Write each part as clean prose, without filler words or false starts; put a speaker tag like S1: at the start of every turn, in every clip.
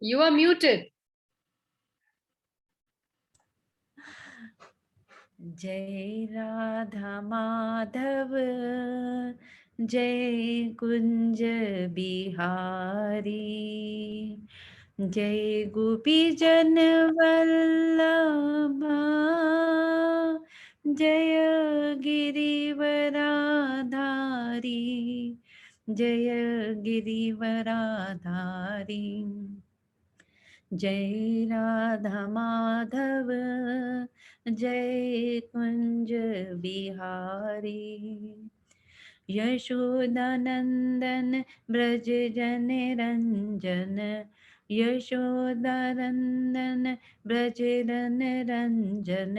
S1: You are muted.
S2: जय राधा माधव, जय कुंज बिहारी, जय गोपी जन वल्लभा, जय गिरिवराधारी, जय गिरिवराधारी। जय राधा माधव, जय कुंज बिहारी, यशोदानंदन ब्रज जन रंजन, यशोदानंदन ब्रज जन रंजन,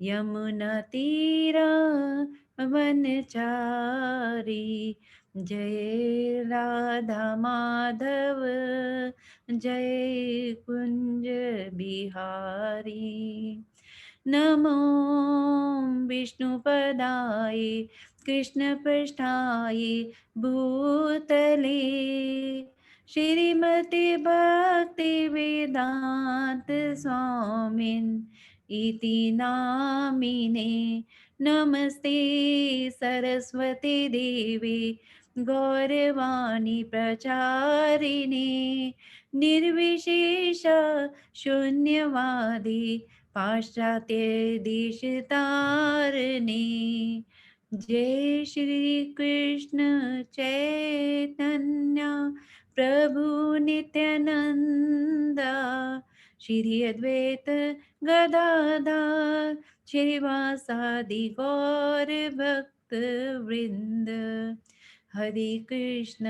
S2: यमुना तीरा वनचारी। जय राधा माधव, जय कुंज बिहारी। नमो विष्णुपदाय कृष्णपृष्ठाय भूतले, श्रीमते भक्ति वेदांत स्वामिन् इति नामिने। नमस्ते सरस्वती देवी गौरवाणी प्रचारिणे, निर्विशेष शून्यवादी पाश्चात्य देशतारिणे। जय श्री कृष्ण चैतन्य प्रभु नित्यानंदा, श्री अद्वैत गदाधर श्रीवासादि गौर भक्त वृंद। हरे कृष्ण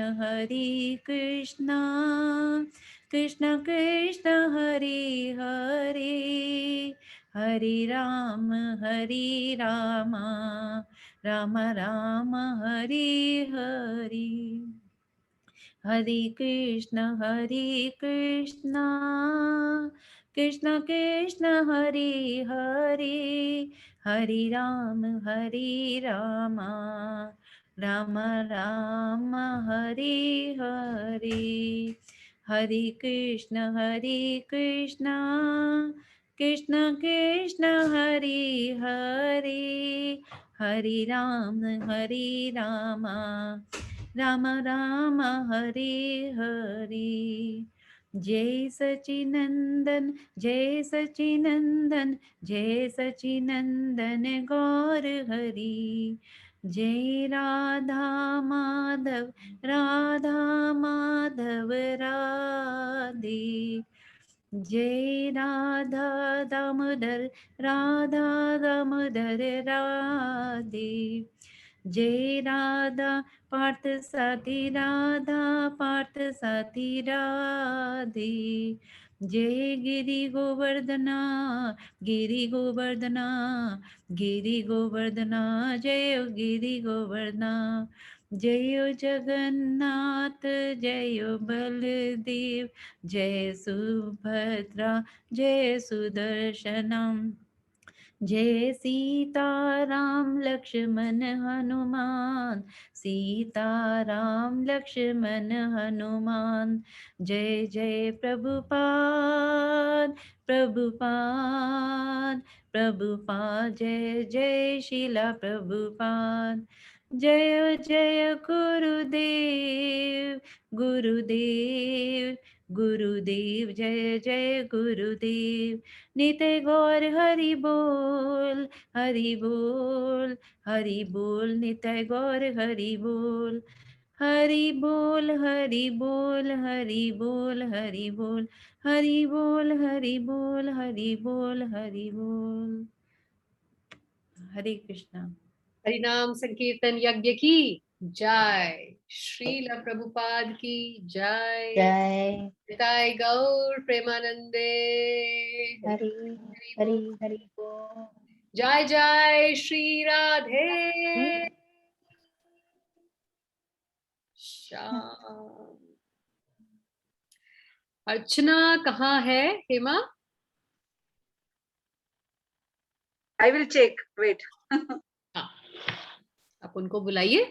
S2: कृष्ण कृष्ण हरे हरे, हरे राम राम राम हरे हरे। हरे कृष्ण कृष्ण कृष्ण हरे हरे, हरे राम राम राम हरे हरे। हरे कृष्ण कृष्ण कृष्ण हरे हरे, हरे राम राम राम हरे हरे। जय सचिनंदन जय सचिनंदन, जय सचिनंदन गौर हरि। जय राधा माधव राधे, जय राधा दामोदर राधे। जय राधा पार्थ साथी राधे। जय गिरि गोवर्धना, जय गिरि गोवर्धना। जय जगन्नाथ जय बलदेव, जय सुभद्रा जय सुदर्शनम। जय सीताराम लक्ष्मण हनुमान, सीताराम लक्ष्मण हनुमान। जय जय प्रभुपाद, जय जय शिला प्रभुपाद। जय जय गुरुदेव, जय जय गुरुदेव। नित्य गौर हरि बोल, हरि बोल नित्य गौर हरि बोल। हरि बोल हरि बोल हरि बोल हरि बोल, हरि बोल हरि बोल हरि बोल हरि बोल। हरे कृष्णा।
S1: हरिनाम संकीर्तन यज्ञ की जय, श्रील प्रभुपाद की जय,
S3: जय
S1: निताय गौर प्रेमानंदे।
S3: हरि
S1: हरि
S3: हरि
S1: बोल।
S3: हरि बोल।
S1: जय जय श्री राधे श्याम। अर्चना कहाँ है Hema?
S4: I will check. Wait.
S1: आप उनको बुलाइए,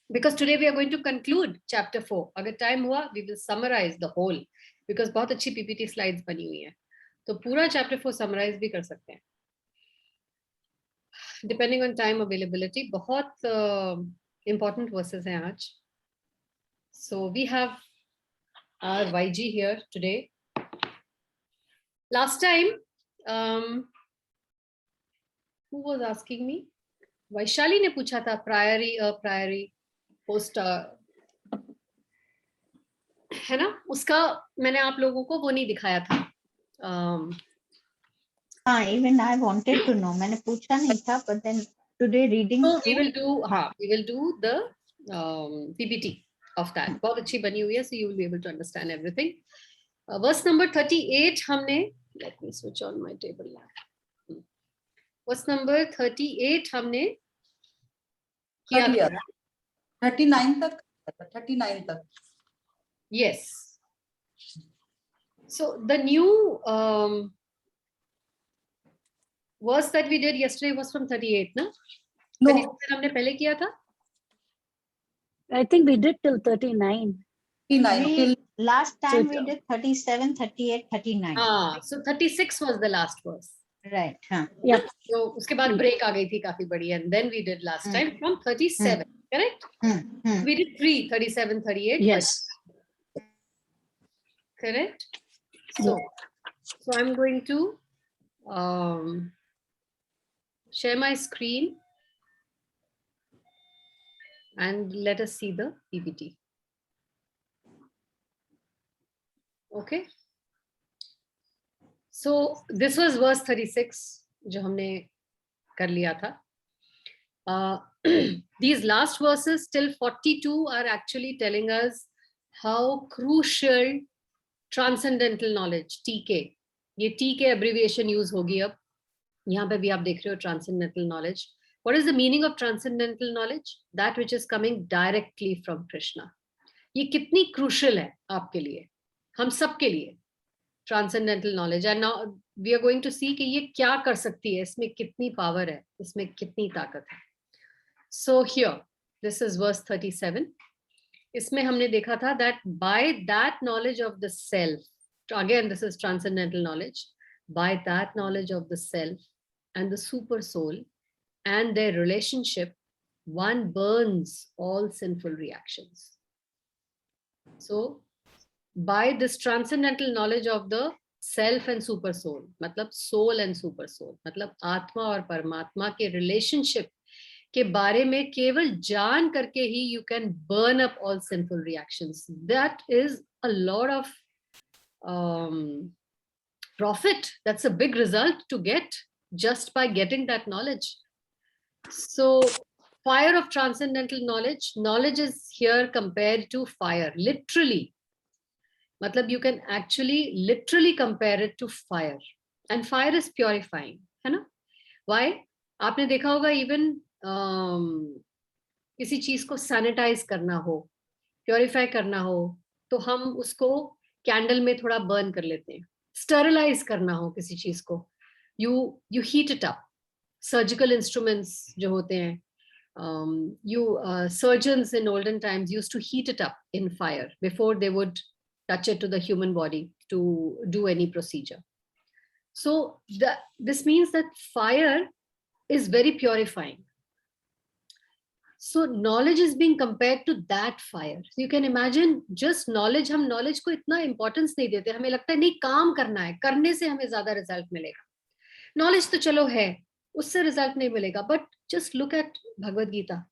S1: because today we are going to conclude chapter 4. अगर time हुआ we will summarize the whole. because बहुत अच्छी PPT slides बनी हुई है, तो पूरा chapter 4 summarize भी कर सकते हैं, depending on time availability. बहुत important verses हैं आज. So we have our YG here today. Last time, who was asking me? Vaishali ने पूछा था priori, priori, post, है ना? उसका मैंने आप लोगों को वो नहीं दिखाया था.
S3: हाँ, even I wanted to know. मैंने पूछा नहीं था, but then today reading.
S1: So we will do, हाँ, we will do the PPT of that. बहुत अच्छी बनी हुई है, so you will be able to understand everything. Verse number 38 हमने, let me switch on my table lamp. Verse number 38 हमने किया था.
S5: 39 तक, 39 तक.
S1: Yes. So the new verse that we did yesterday was from 38, na?
S5: No.
S1: हमने पहले किया था.
S6: I think we did till 39.
S5: 39
S3: Last time
S6: So-
S3: we did 37, 38, 39.
S1: So 36 was the last verse.
S3: Right. हाँ.
S6: Yeah.
S1: So उसके बाद break आ गई थी काफी बड़ी, and then we did last time from 37, correct? We did 3, 37, 38.
S6: Yes.
S1: Correct? So I'm going to share my screen and let us see the PPT. Okay. So this was verse 36 जो हमने कर लिया था. These last verses till 42 are actually telling us how crucial transcendental knowledge, TK, ये TK abbreviation use होगी अब. यहाँ पे भी आप देख रहे हो transcendental knowledge. What is the meaning of transcendental knowledge? That which is coming directly from Krishna. ये कितनी crucial है आपके लिए, हम सब के लिए, transcendental knowledge. And now we are going to see कि ये क्या कर सकती है, इसमें कितनी power है, इसमें कितनी ताकत है. So here, this is verse 37. इसमें हमने देखा था that by that knowledge of the self, again this is transcendental knowledge, by that knowledge of the self and the super soul and their relationship, one burns all sinful reactions. So by this transcendental knowledge of the self and super soul, मतलब soul and super soul, मतलब आत्मा और परमात्मा के relationship के बारे में केवल जान करके ही you can burn up all sinful reactions. That is a lot of profit. That's a big result to get just by getting that knowledge. So fire of transcendental knowledge, knowledge is here compared to fire, literally. मतलब you can actually literally compare it to fire, and fire is purifying, है ना? Why? आपने देखा होगा even किसी चीज को sanitise करना हो, प्योरीफाई करना हो, तो हम उसको कैंडल में थोड़ा बर्न कर लेते हैं. स्टरलाइज करना हो किसी चीज को, you heat it up. Surgical instruments जो होते हैं, surgeons in olden times used to heat it up in fire before they would touch it to the human body to do any procedure. So this means that fire is very purifying. So knowledge is being compared to that fire. So you can imagine just knowledge, हम knowledge को इतना importance नहीं देते, हमें लगता है नहीं काम करना है, करने से हमें ज्यादा result मिलेगा. Knowledge तो चलो है, उससे result नहीं मिलेगा. But just look at Bhagwad Gita.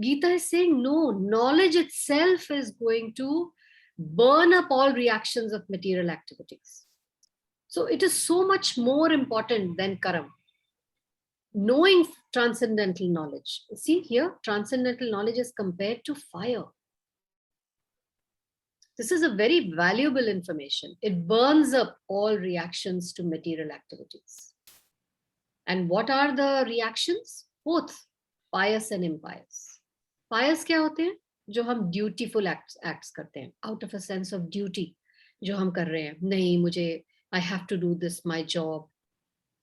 S1: Gita is saying no, knowledge itself is going to burn up all reactions of material activities. So it is so much more important than karam. Knowing transcendental knowledge. See here, transcendental knowledge is compared to fire. This is a very valuable information. It burns up all reactions to material activities. And what are the reactions? Both pious and impious. Pious क्या होते हैं? जो हम dutiful acts करते हैं, out of a sense of duty, जो हम कर रहे हैं. नहीं, मुझे, I have to do this, my job,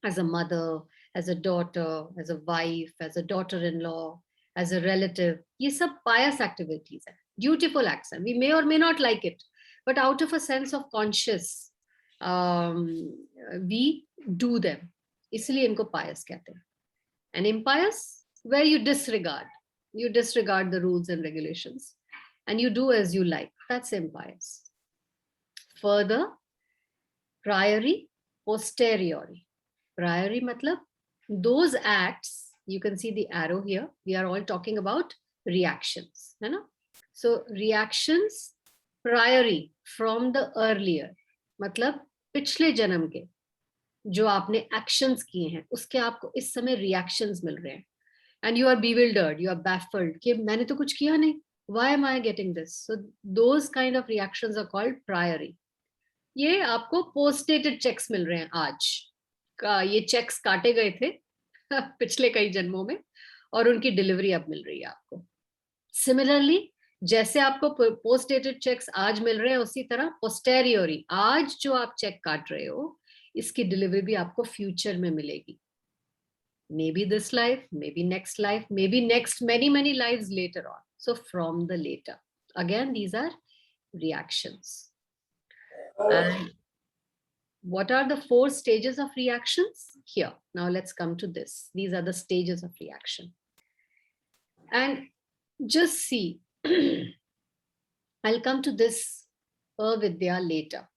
S1: as a mother, as a daughter, as a wife, as a daughter-in-law, as a relative. ये सब pious activities हैं, dutiful acts हैं. We may or may not like it, but out of a sense of conscious, we do them. इसलिए इनको pious कहते हैं. And impious, where you disregard the rules and regulations, and you do as you like. That's impious. Further, priori, posteriori. Priori matlab those acts, you can see the arrow here. We are all talking about reactions. है ना? So reactions priori from the earlier, मतलब पिछले जन्म के जो आपने actions किए हैं उसके आपको इस समय reactions मिल रहे हैं. And you are bewildered, you are baffled कि मैंने तो कुछ किया नहीं. Why am I getting this? So those kind of reactions are called priori. ये आपको post dated checks मिल रहे हैं आज का. ये checks काटे गए थे पिछले कई जन्मों में और उनकी डिलीवरी अब मिल रही है आपको. Similarly, जैसे आपको पोस्ट डेटेड चेक्स आज मिल रहे हैं उसी तरह पोस्टेरियोरी आज जो आप चेक काट रहे हो इसकी डिलीवरी भी आपको फ्यूचर में मिलेगी. Maybe this life, maybe next life, maybe next many lives later on. So from the later, again these are reactions. And what are the 4 stages of reactions? Here, now let's come to this. These are the stages of reaction. And just see, I'll come to this Avidya later.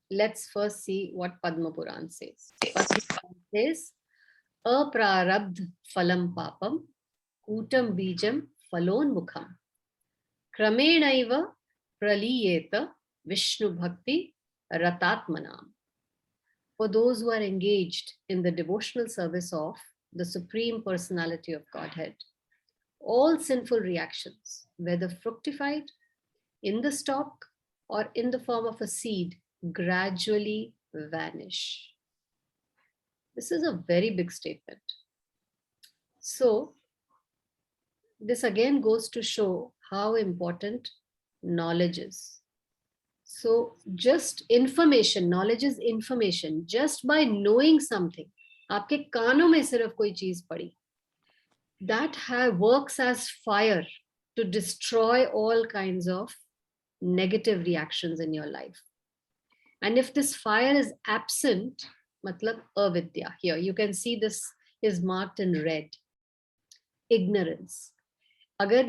S1: Let's first see what Padma Puran says. Padma Puran says, Aprarabdh phalam papam, kutam bijam phalonmukham, kramenaiva praliyeta Vishnu bhakti ratatmanam. For those who are engaged in the devotional service of the Supreme Personality of Godhead, all sinful reactions, whether fructified in the stalk or in the form of a seed, gradually vanish. This is a very big statement. So, this again goes to show how important knowledge is. So, just information, knowledge is information. Just by knowing something, आपके कानों में सिर्फ कोई चीज पड़ी, that works as fire to destroy all kinds of negative reactions in your life. And if this fire is absent, matlab avidya, here you can see this is marked in red, ignorance. अगर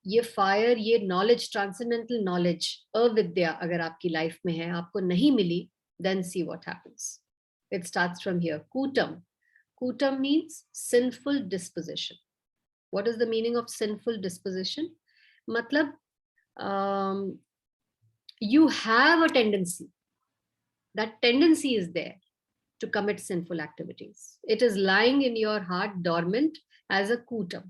S1: ये fire, ये knowledge, transcendental knowledge, avidya अगर आपकी life में है, आपको नहीं मिली, then see what happens. It starts from here. Kutam. Kutam means sinful disposition. What is the meaning of sinful disposition? Matlab, you have a tendency. That tendency is there to commit sinful activities. It is lying in your heart dormant as a kutam.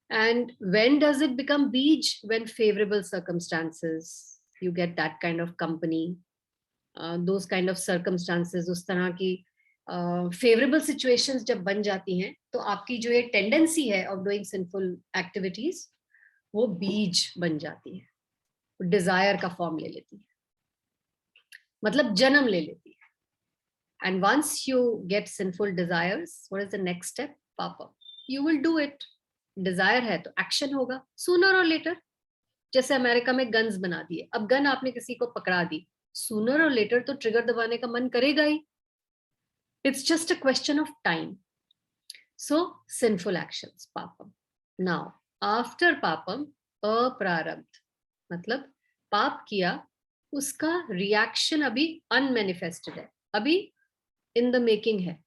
S1: And when does it become bij? When favorable circumstances, you get that kind of company, those kind of circumstances, उस तरह की favorable situations जब बन जाती हैं, तो आपकी जो ये tendency है of doing sinful activities, वो बीज बन जाती है, desire का form ले लेती है, मतलब जन्म ले लेती है. And once you get sinful desires, what is the next step? Papa. You will do it. Desire है तो action होगा, sooner or later. जैसे अमेरिका में guns बना दिए, अब gun आपने किसी को पकड़ा दी, sooner or later तो trigger दबाने का मन करेगा ही. It's just a question of time. So sinful actions, papam. Now after papam, aprarabdh, मतलब पाप किया, उसका reaction अभी unmanifested है, अभी in the making है,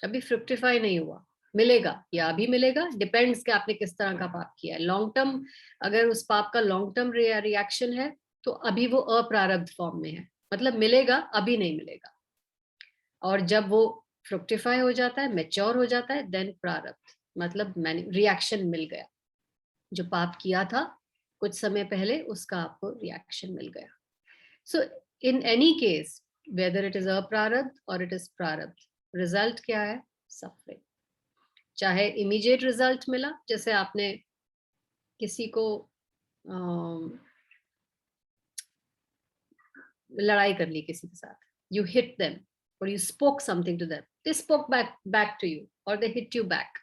S1: अभी fructify नहीं हुआ. मिलेगा या अभी मिलेगा, डिपेंड्स कि आपने किस तरह का पाप किया है. लॉन्ग टर्म, अगर उस पाप का लॉन्ग टर्म रिएक्शन है तो अभी वो अप्रारब्ध फॉर्म में है, मतलब मिलेगा, अभी नहीं मिलेगा. और जब वो फ्रुक्टिफाई हो जाता है, मैच्योर हो जाता है, देन प्रारब्ध, मतलब रिएक्शन मिल गया. जो पाप किया था कुछ समय पहले, उसका आपको रिएक्शन मिल गया. So in any case, whether it is अप्रारब्ध और इट इज प्रारब्ध, रिजल्ट क्या है? सफरिंग. चाहे इमीडिएट रिजल्ट मिला, जैसे आपने किसी को लड़ाई कर ली किसी के साथ, you hit them or you spoke something to them, they spoke back to you or they hit you back.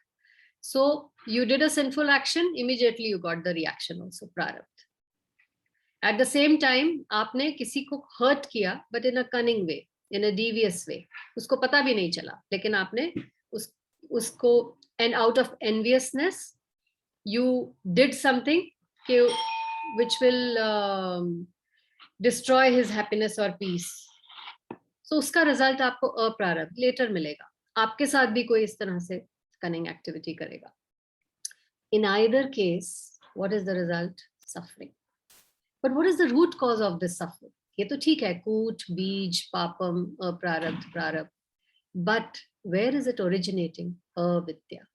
S1: So you did a sinful action, immediately you got the reaction also, prarabdha. At the same time आपने किसी को hurt किया, but in a cunning way, in a devious way. उसको पता भी नहीं चला, लेकिन आपने उसको, and out of enviousness you did something which will destroy his happiness or peace. So उसका result आपको अप्रारब्ध later मिलेगा. आपके साथ भी कोई इस तरह से cunning activity करेगा. In either case, what is the result? Suffering. But what is the root cause of this suffering? ये तो ठीक है, कूट, बीज, पापम, अप्रारब्ध, प्रारब्ध. But where is it originating? Avidya.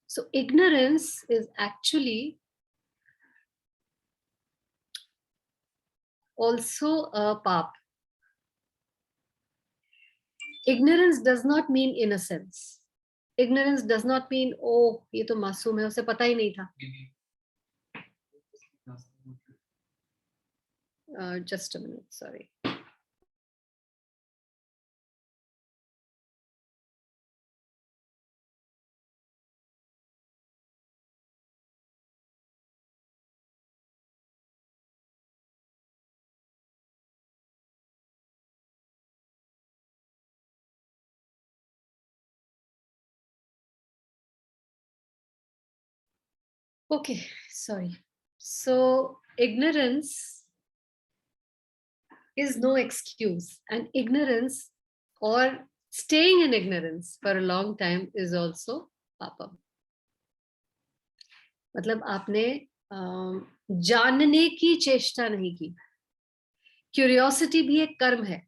S1: So ignorance is actually also a pap. Ignorance does not mean innocence. Ignorance does not mean, oh, ये तो मासूम है, उसे पता ही नहीं था. Just a minute, sorry. Okay, sorry. So ignorance is no excuse, and ignorance or staying in ignorance for a long time is also papa. मतलब आपने जानने की चेष्टा नहीं की. क्यूरियोसिटी भी एक कर्म है,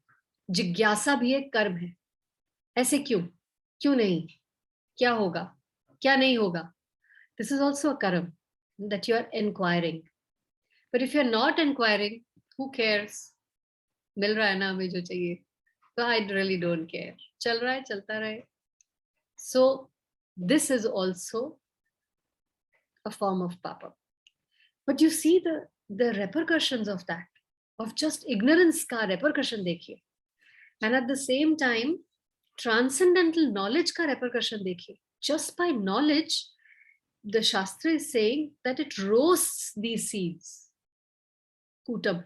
S1: जिज्ञासा भी एक कर्म है. ऐसे क्यों नहीं, क्या होगा, क्या नहीं होगा? This is also a karma that you are inquiring. But if you're not inquiring, who cares? मिल रहा है ना हमें जो चाहिए, तो I really don't care. चल रहा है, चलता रहे. So this is also a form of papa. But you see the repercussions of that, of just ignorance का repercussion देखिए. And at the same time, transcendental knowledge का repercussion देखिए. Just by knowledge, the Shastra is saying that it roasts these seeds. Kutab.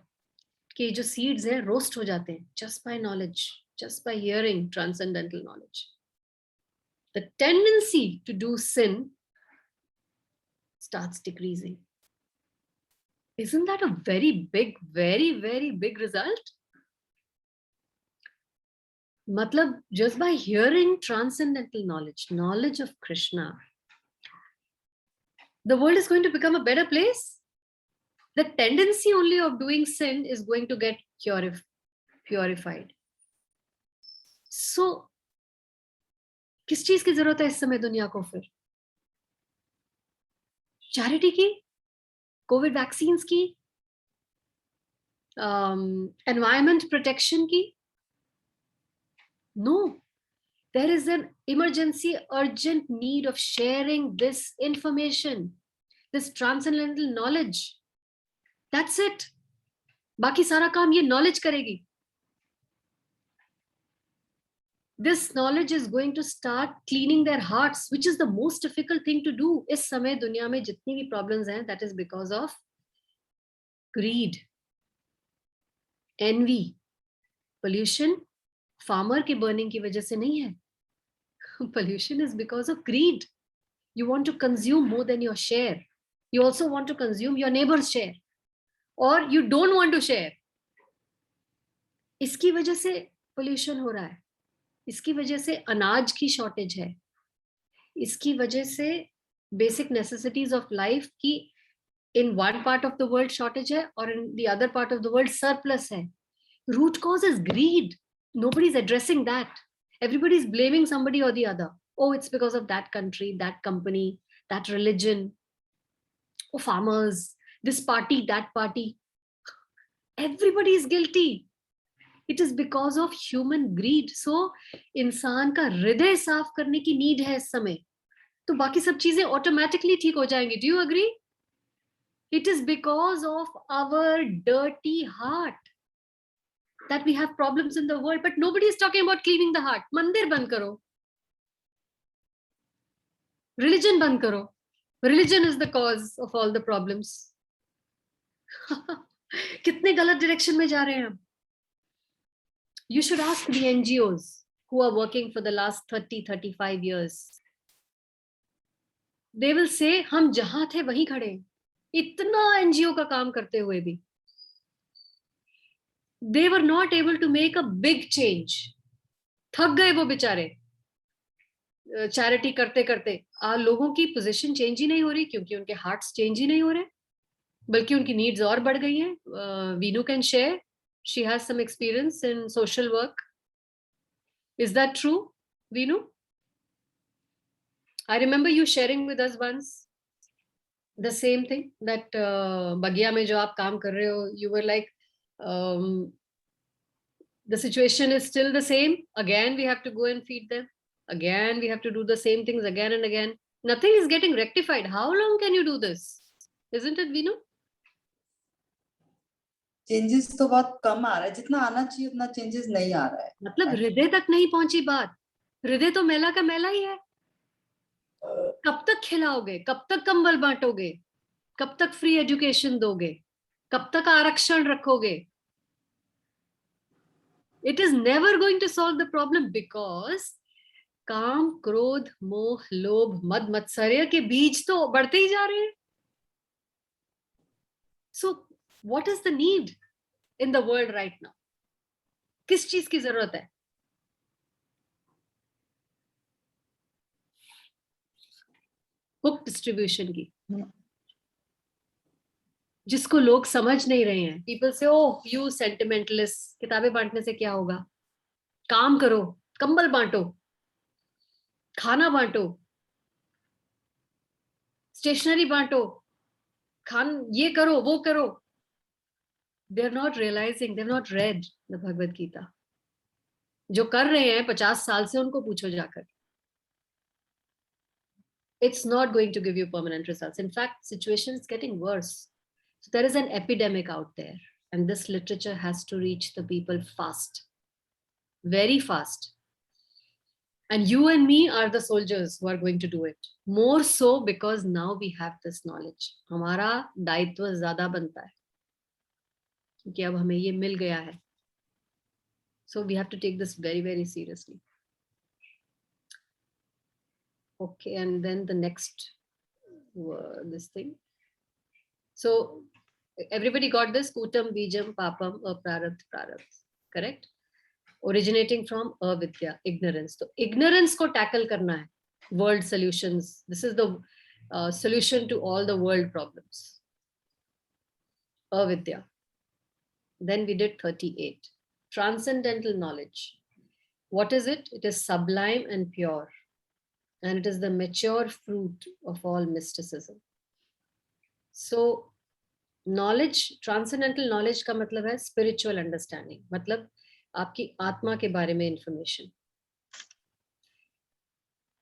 S1: कि जो seeds है roast हो जाते हैं just by knowledge, just by hearing transcendental knowledge. The tendency to do sin starts decreasing. Isn't that a very big, very, very big result? Matlab, just by hearing transcendental knowledge, knowledge of Krishna, the world is going to become a better place. The tendency only of doing sin is going to get purified. So, किस चीज की जरूरत है इस समय दुनिया को फिर? चैरिटी की, कोविड वैक्सीन्स की, एनवायरमेंट प्रोटेक्शन की? No, there is an emergency, urgent need of sharing this information, this transcendental knowledge. That's it. बाकी सारा काम ये knowledge करेगी. This knowledge is going to start cleaning their hearts, which is the most difficult thing to do. इस समय दुनिया में जितनी भी problems हैं, that is because of greed, envy, pollution. Farmer के burning की वजह से नहीं है. Pollution is because of greed. You want to consume more than your share. You also want to consume your neighbor's share. Or you don't want to share. इसकी वजह से pollution हो रहा है. इसकी वजह से अनाज की shortage है. इसकी वजह से basic necessities of life की in one part of the world shortage है और in the other part of the world surplus है. Root cause is greed. Nobody's addressing that. Everybody's blaming somebody or the other. Oh, it's because of that country, that company, that religion, oh, farmers, this party, that party. Everybody is guilty. It is because of human greed. So, इंसान का हृदय साफ करने की need है इस समय. तो बाकी सब चीजें automatically ठीक हो जाएंगी. Do you agree? It is because of our dirty heart that we have problems in the world, but nobody is talking about cleaning the heart. Mandir band karo. Religion band karo. Religion is the cause of all the problems. कितने गलत direction में जा रहे हैं हम. You should ask the NGOs who are working for the last 30-35 years. They will say हम जहां थे वहीं खड़े हैं. इतना NGO का काम करते हुए भी they were not able to make a big change. थक गए वो बेचारे चैरिटी करते करते. लोगों की पोजीशन चेंज ही नहीं हो रही क्योंकि उनके हार्ट्स चेंज ही नहीं हो रहे, बल्कि उनकी नीड्स और बढ़ गई हैं. Veenu can share, she has some experience in social work. Is that true, Veenu? I remember you sharing with us once the same thing that Bagya mein jo aap kaam kar rahe ho, you were like, the situation is still the same. Again, we have to go and feed them. Again, we have to do the same things again and again. Nothing is getting rectified. How long can you do this? Isn't it, Veenu?
S5: Changes तो बहुत कम आ रहा है, जितना आना चाहिए उतना changes नहीं आ रहा है.
S1: मतलब हृदय तक नहीं पहुंची बात. हृदय तो मैला का मैला ही है. कब तक खिलाओगे, कब तक कंबल बांटोगे, कब तक फ्री एजुकेशन दोगे, कब तक आरक्षण रखोगे? It is never going to solve the problem because काम, क्रोध, मोह, लोभ, मद, मत्सर्य के बीज तो बढ़ते ही जा रहे हैं. So what is the need in the world right now? किस चीज की जरूरत है? बुक डिस्ट्रीब्यूशन की, जिसको लोग समझ नहीं रहे हैं. पीपल से ओह यू सेंटिमेंटलिस्ट, किताबें बांटने से क्या होगा? काम करो, कंबल बांटो, खाना बांटो, स्टेशनरी बांटो, ये करो, वो करो. They are not realizing, they have not read the Bhagwad Gita. जो कर रहे हैं 50 साल से, उनको पूछो जाकर. It's not going to give you permanent results. In fact, situation is getting worse. So there is an epidemic out there, and this literature has to reach the people fast, very fast. And you and me are the soldiers who are going to do it. More so because now we have this knowledge. हमारा दायित्व ज़्यादा बनता है क्योंकि अब हमें ये मिल गया है. So we have to take this very, very seriously. Okay, and then the next this thing. So everybody got this? Kutam, Bijam, Papam, Aprarabdh, Prarabdh. Correct? Originating from avidya, ignorance. So ignorance ko tackle karna hai. World solutions. This is the solution to all the world problems. Avidya. Then we did 38. Transcendental knowledge. What is it? It is sublime and pure. And it is the mature fruit of all mysticism. So knowledge, transcendental knowledge का मतलब है spiritual understanding. मतलब आपकी आत्मा के बारे में information.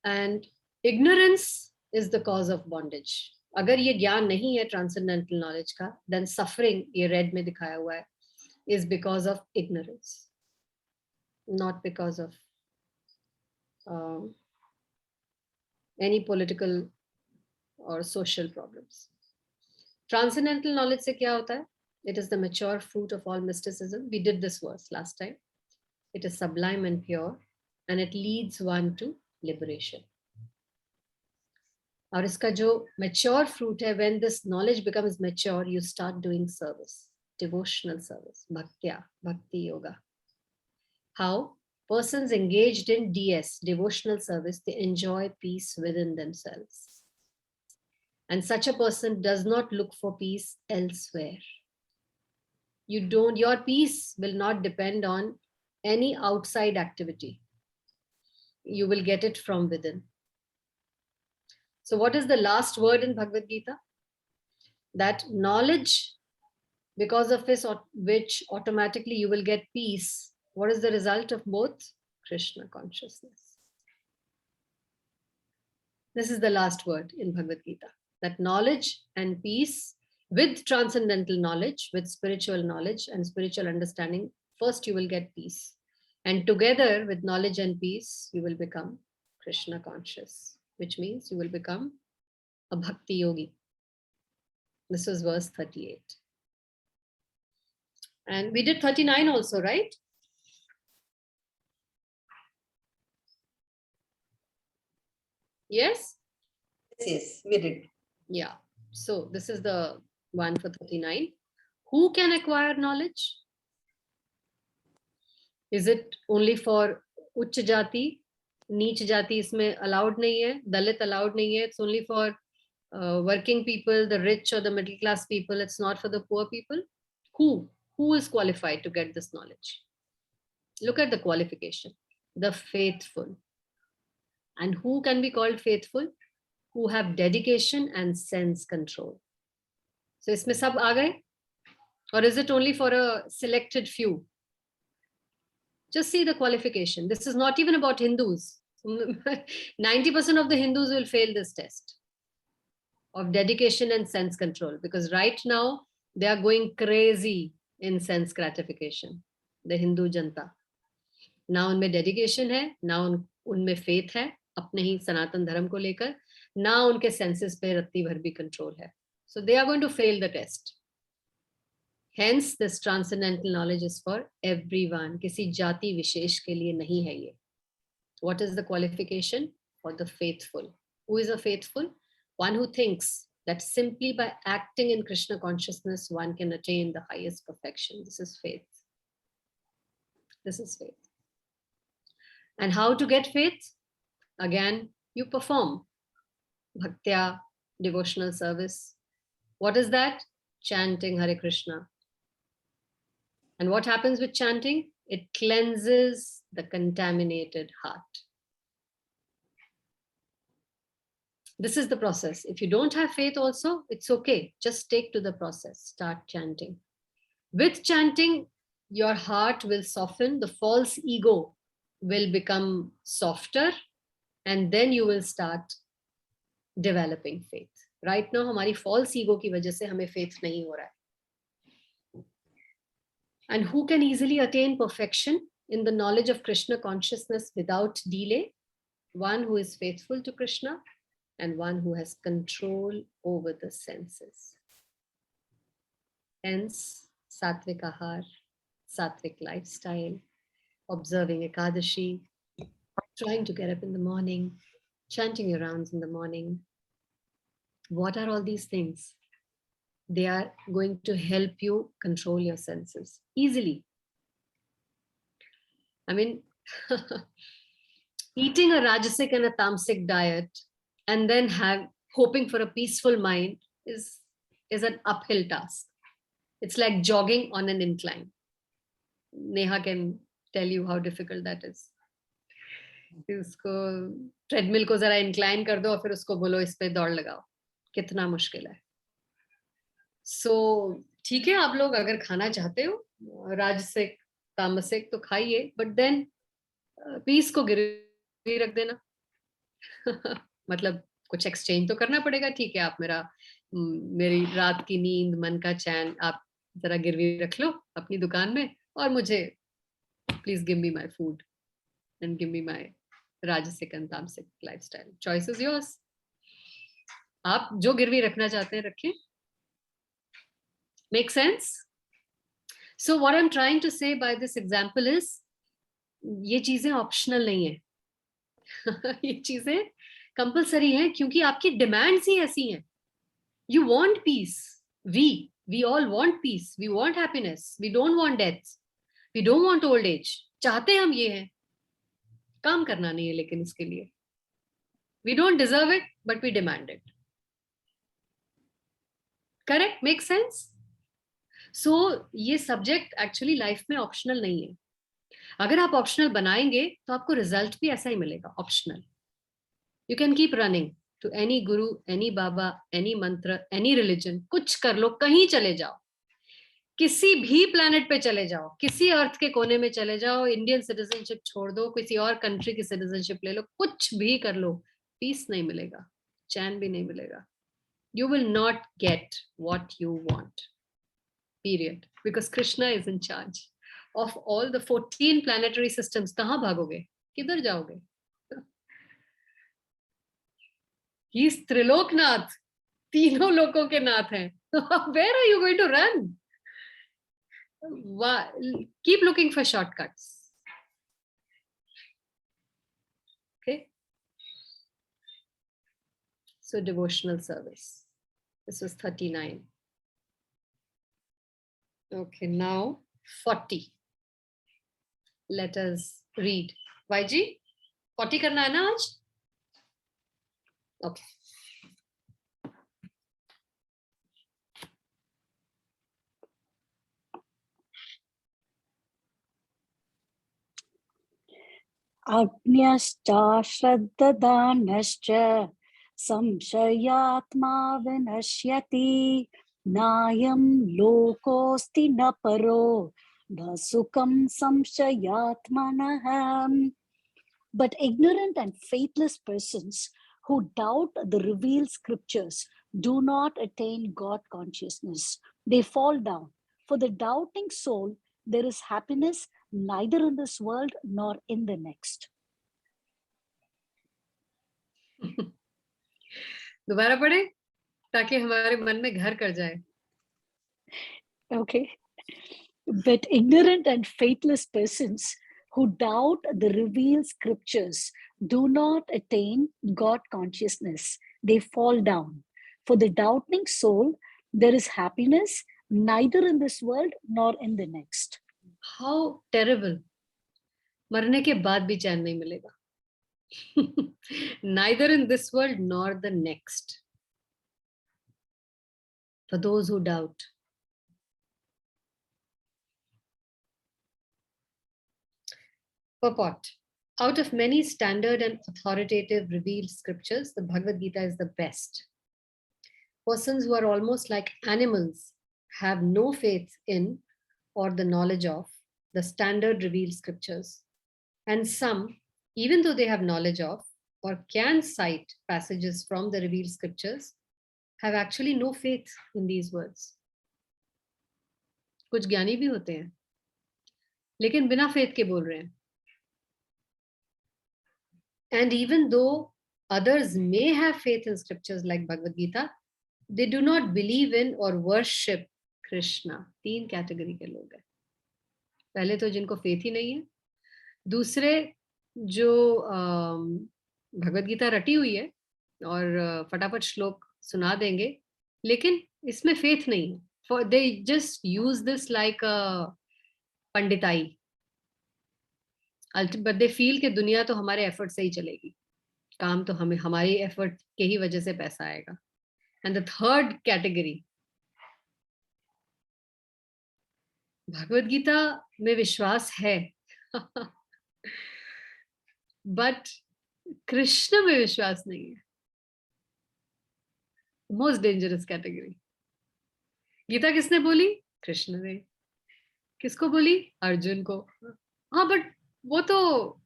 S1: And ignorance is the cause of bondage. अगर ये ज्ञान नहीं है transcendental knowledge का, then suffering, ये red में दिखाया हुआ है, is because of ignorance, not because of any political or social problems. Transcendental knowledge से क्या होता है? It is the mature fruit of all mysticism. We did this verse last time. It is sublime and pure, and it leads one to liberation. और इसका जो mature fruit है, when this knowledge becomes mature, you start doing service, devotional service, bhaktya, bhakti yoga. How? Persons engaged in DS, devotional service, they enjoy peace within themselves. And such a person does not look for peace elsewhere. Your peace will not depend on any outside activity. You will get it from within. So what is the last word in Bhagavad Gita? That knowledge, because of which automatically you will get peace. What is the result of both? Krishna consciousness. This is the last word in Bhagavad Gita. That knowledge and peace with transcendental knowledge, with spiritual knowledge and spiritual understanding, first you will get peace. And together with knowledge and peace, you will become Krishna conscious, which means you will become a bhakti yogi. This was verse 38. And we did 39 also, right? Yes?
S5: Yes, we did.
S1: Yeah. So this is the one for 39. Who can acquire knowledge? Is it only for उच्च जाति? नीच जाति इसमें allowed नहीं है. Dalit allowed नहीं है. It's only for working people, the rich or the middle class people. It's not for the poor people. Who is qualified to get this knowledge? Look at the qualification. The faithful. And who can be called faithful? Who have dedication and sense control. So इसमें सब आ गए? Or is it only for a selected few? Just see the qualification. This is not even about Hindus. 90% of the Hindus will fail this test of dedication and sense control, because right now they are going crazy in sense gratification. The Hindu janta. ना उनमें dedication है, ना उनमें faith है अपने ही सनातन धर्म को लेकर, ना उनके senses पे रत्ती भर भी control है. So they are going to fail the test. Hence, this transcendental knowledge is for everyone. किसी जाति विशेष के लिए नहीं है ये. What is the qualification? For the faithful. Who is a faithful? One who thinks that simply by acting in Krishna consciousness, one can attain the highest perfection. This is faith. This is faith. And how to get faith? Again, you perform bhaktya, devotional service. What is that? Chanting Hare Krishna. And what happens with chanting? It cleanses the contaminated heart. This is the process. If you don't have faith also, it's okay. Just take to the process. Start chanting. With chanting, your heart will soften. The false ego will become softer. And then you will start developing faith. Right now, हमारी false ego की वजह से हमें faith नहीं हो रहा है. And who can easily attain perfection in the knowledge of Krishna consciousness without delay? One who is faithful to Krishna and one who has control over the senses. Hence, sattvic ahar, sattvic lifestyle, observing Ekadashi, trying to get up in the morning, chanting your rounds in the morning. What are all these things? They are going to help you control your senses easily. I mean, eating a Rajasic and a Tamasic diet and then hoping for a peaceful mind is an uphill task. It's like jogging on an incline. Neha can tell you how difficult that is. उसको treadmill को जरा incline कर दो और फिर उसको बोलो इस पे दौड़ लगाओ, कितना मुश्किल है. So ठीक है, आप लोग अगर खाना चाहते हो राजसिक तामसिक तो खाइए, बट देन पीस को गिरवी रख देना. मतलब कुछ एक्सचेंज तो करना पड़ेगा. ठीक है, आप मेरी रात की नींद, मन का चैन आप जरा गिरवी रख लो अपनी दुकान में, और मुझे please give me my food and give me my राजसिक एंड तामसिक लाइफस्टाइल. Choice is yours. आप जो गिरवी रखना चाहते हैं रखें. Make sense? So what I'm trying to say by this example is, ये चीजें ऑप्शनल नहीं है. ये चीजें कंपलसरी हैं क्योंकि आपकी डिमांड्स ही ऐसी हैं. You want peace. We all want peace. We want happiness. We don't want death. We don't want old age. चाहते हम ये हैं. काम करना नहीं है लेकिन इसके लिए. We don't deserve it, but we demand it. Correct? Make sense? So ये सब्जेक्ट एक्चुअली लाइफ में ऑप्शनल नहीं है. अगर आप ऑप्शनल बनाएंगे तो आपको रिजल्ट भी ऐसा ही मिलेगा, optional. You can keep running to any guru, any baba, any mantra, any religion. कुछ कर लो, कहीं चले जाओ, किसी भी प्लेनेट पे चले जाओ, किसी अर्थ के कोने में चले जाओ, इंडियन सिटीजनशिप छोड़ दो, किसी और कंट्री की सिटीजनशिप ले लो, कुछ भी कर लो, पीस नहीं मिलेगा, चैन भी नहीं मिलेगा. You will not get what you want. Period. Because Krishna is in charge of all the 14 planetary systems. कहाँ भागोगे? किधर जाओगे? He is Triloknath. तीनों लोकों के नाथ हैं. Where are you going to run? keep looking for shortcuts. Okay. So devotional service. This was 39. Okay, now 40. Let us read. YG, 40 करना है ना आज? Okay.
S6: Agnyascha shraddhadanascha samshayatma vinashyati nayam lokosti na paro vasukam samshayatmanaham. But ignorant and faithless persons who doubt the revealed scriptures do not attain God consciousness. They fall down. For the doubting soul, there is happiness neither in this world nor in the next.
S1: दोबारा पढ़े ताकि हमारे मन में घर कर जाए.
S6: Okay. But ignorant and faithless persons who doubt the revealed scriptures do not attain God consciousness. They fall down. For the doubting soul, there is happiness neither in this world nor in the next.
S1: How terrible. मरने के बाद भी चैन नहीं मिलेगा. Neither in this world nor the next. For those who doubt. Purport. Out of many standard and authoritative revealed scriptures, the Bhagavad Gita is the best. Persons who are almost like animals have no faith in or the knowledge of the standard revealed scriptures. And some, even though they have knowledge of or can cite passages from the revealed scriptures, have actually no faith in these words. कुछ ज्ञानी भी होते हैं, लेकिन बिना faith के बोल रहे हैं. And even though others may have faith in scriptures like Bhagavad Gita, they do not believe in or worship Krishna. 3 category के लोग हैं. पहले तो जिनको faith ही नहीं है, दूसरे जो भगवद गीता रटी हुई है और फटाफट श्लोक सुना देंगे, लेकिन इसमें faith नहीं है. For they just use this like a पंडिताई. But they feel कि दुनिया तो हमारे एफर्ट से ही चलेगी, काम तो हमें हमारी एफर्ट के ही वजह से पैसा आएगा. And the third category, Bhagavad Gita में विश्वास है, but कृष्ण में विश्वास नहीं है. Most dangerous category. गीता किसने बोली? कृष्ण ने. किसको बोली? अर्जुन को. हाँ, बट वो तो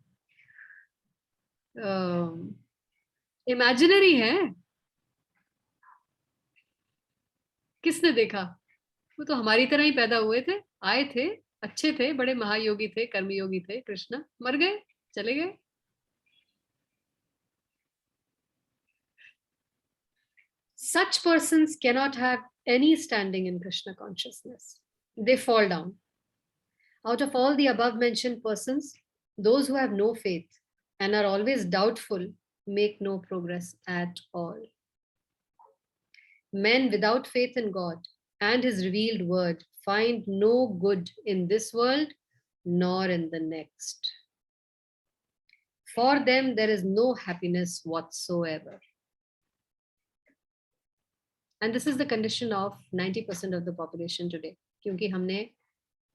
S1: इमेजिनरी है. किसने देखा? वो तो हमारी तरह ही पैदा हुए थे, आए थे, अच्छे थे, बड़े महायोगी थे, कर्मयोगी थे. कृष्ण मर गए, चले गए. Such persons cannot have any standing in Krishna consciousness. They fall down. Out of all the above mentioned persons, those who have no faith and are always doubtful make no progress at all. Men without faith in God and his revealed word find no good in this world nor in the next. For them, there is no happiness whatsoever. And this is the condition of 90% of the population today. क्योंकि हमने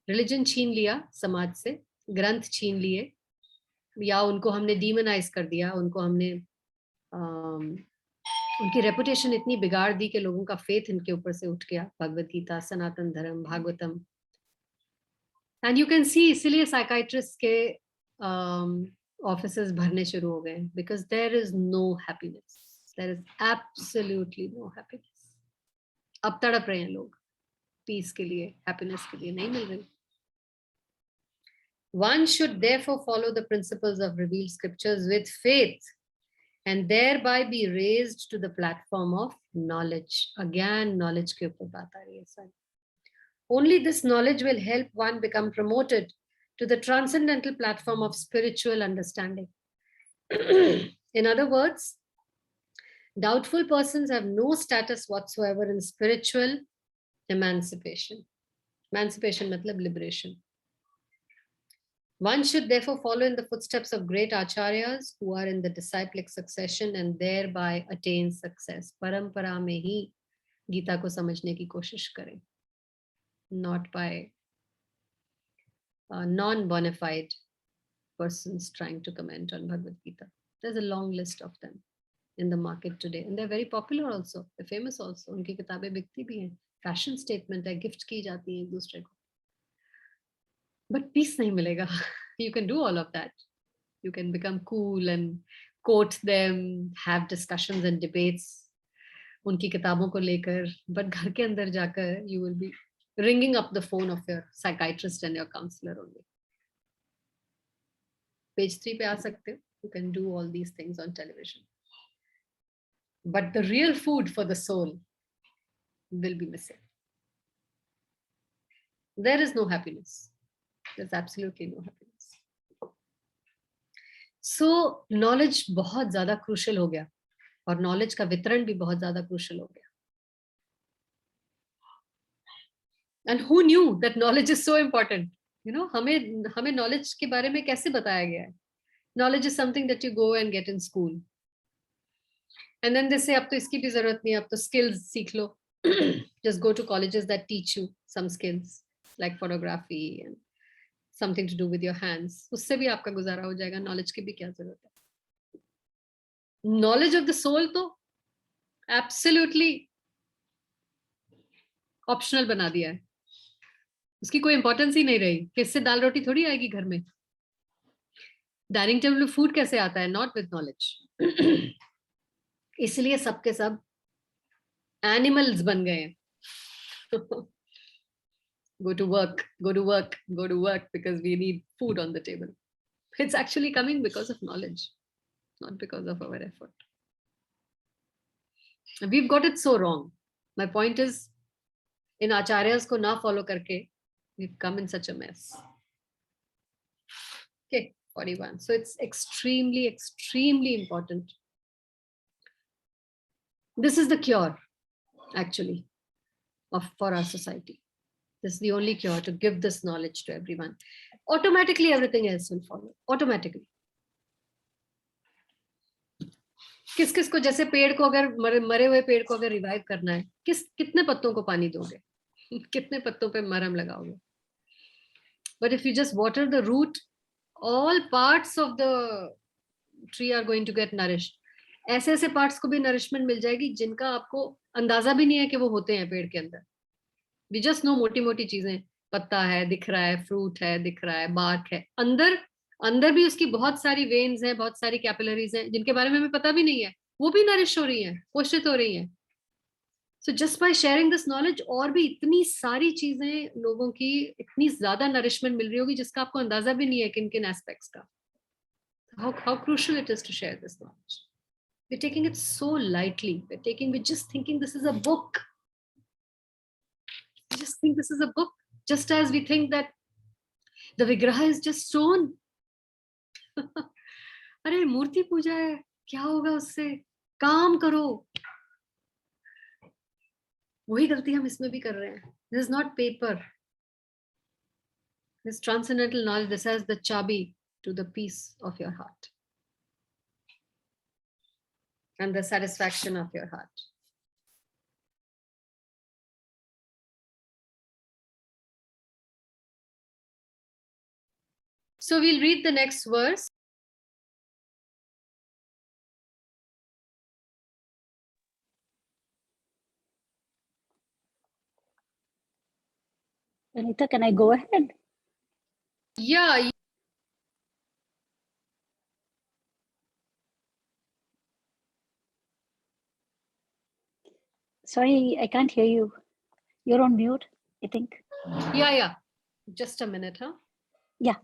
S1: religion छीन लिया समाज से, ग्रंथ छीन लिए, या उनको हमने demonize कर दिया, उनको हमने उनकी reputation इतनी बिगाड़ दी कि लोगों का faith इनके ऊपर से उठ गया. भगवद गीता, सनातन धर्म, Bhagavatam. And you can see इसीलिए psychiatrists के offices भरने शुरू हो गए, because there is no happiness. There is absolutely no happiness. अब तड़प रहे हैं लोग पीस के लिए, हैप्पीनेस के लिए, नहीं मिल रही. One should therefore follow the principles of revealed scriptures with faith and thereby be raised to the platform of knowledge. Again, knowledge के ऊपर बात आ रही है sir. Only this knowledge will help one become promoted to the transcendental platform of spiritual understanding. In other words, doubtful persons have no status whatsoever in spiritual emancipation. Emancipation matlab liberation. One should therefore follow in the footsteps of great acharyas who are in the disciplic succession and thereby attain success. Parampara mein hi Gita ko samajhne ki koshish kare, not by non-bona fide persons trying to comment on Bhagwad Gita. There's a long list of them in the market today, and they're very popular also. They're famous also. उनकी किताबें बिकती भी हैं. Fashion statement है, gift की जाती हैं एक दूसरे को. But peace nahi milega. You can do all of that. You can become cool and quote them, have discussions and debates उनकी किताबों को लेकर. But घर के अंदर जाकर you will be ringing up the phone of your psychiatrist and your counselor only. Page 3 पे आ सकते हो. You can do all these things on television. But the real food for the soul will be missing. There is no happiness. There's absolutely no happiness. So knowledge बहुत ज़्यादा crucial हो गया और knowledge का वितरण भी बहुत ज़्यादा crucial हो गया. And who knew that knowledge is so important? You know, हमें knowledge के बारे में कैसे बताया गया है? Knowledge is something that you go and get in school. And then they say अब तो इसकी भी ज़रूरत नहीं, अब तो skills सीख लो. Just go to colleges that teach you some skills like photography and something to do with your hands. उससे भी आपका गुजारा हो जाएगा. Knowledge की भी क्या ज़रूरत है? Knowledge of the soul तो absolutely optional बना दिया है. उसकी कोई इंपॉर्टेंस ही नहीं रही कि इससे दाल रोटी थोड़ी आएगी घर में. डाइनिंग टेबल पे फूड कैसे आता है? Not with knowledge. इसलिए सबके सब एनिमल्स बन गए हैं. Go to work, go to work, go to work because we need food on the table. It's actually coming because of knowledge, not because of our effort. We've got it so wrong. My point is, in acharyas ko na follow karke, we've come in such a mess. Okay, 41. So it's extremely, extremely important. This is the cure, actually, for our society. This is the only cure, to give this knowledge to everyone. Automatically, everything else will follow. Automatically. किस किस को, जैसे पेड़ को अगर मरे हुए पेड़ को अगर रिवाइव करना है, कितने पत्तों को पानी दोगे? कितने पत्तों पे मरहम लगाओगे? But if you just water the root, all parts of the tree are going to get nourished. ऐसे ऐसे parts को भी nourishment मिल जाएगी जिनका आपको अंदाजा भी नहीं है कि वो होते हैं पेड़ के अंदर. We just know मोटी मोटी चीजें, पत्ता है दिख रहा है, fruit है दिख रहा है, bark है. अंदर भी उसकी बहुत सारी veins हैं, बहुत सारी capillaries हैं जिनके बारे में हमें पता भी नहीं है. वो भी nourish हो रही हैं, पोषित हो रही हैं. So just by sharing this knowledge, और भी इतनी सारी चीजें लोगों की इतनी ज्यादा nourishment मिल रही होगी जिसका आपको अंदाजा भी नहीं है किन-किन aspects का. How crucial it is to share this knowledge. We're taking it so lightly. We're just thinking this is a book. We just think this is a book, just as we think that the vigraha is just stone. अरे मूर्ति पूजा है, क्या होगा उससे? काम करो. वही गलती हम इसमें भी कर रहे हैं. This is not paper. This transcendental knowledge, this has the chabi to the peace of your heart and the satisfaction of your heart. So we'll read the next verse.
S6: Anita, can I go ahead?
S1: Yeah.
S6: Sorry, I can't hear you. You're on mute, I think.
S1: Yeah. Just a minute, huh?
S6: Yeah.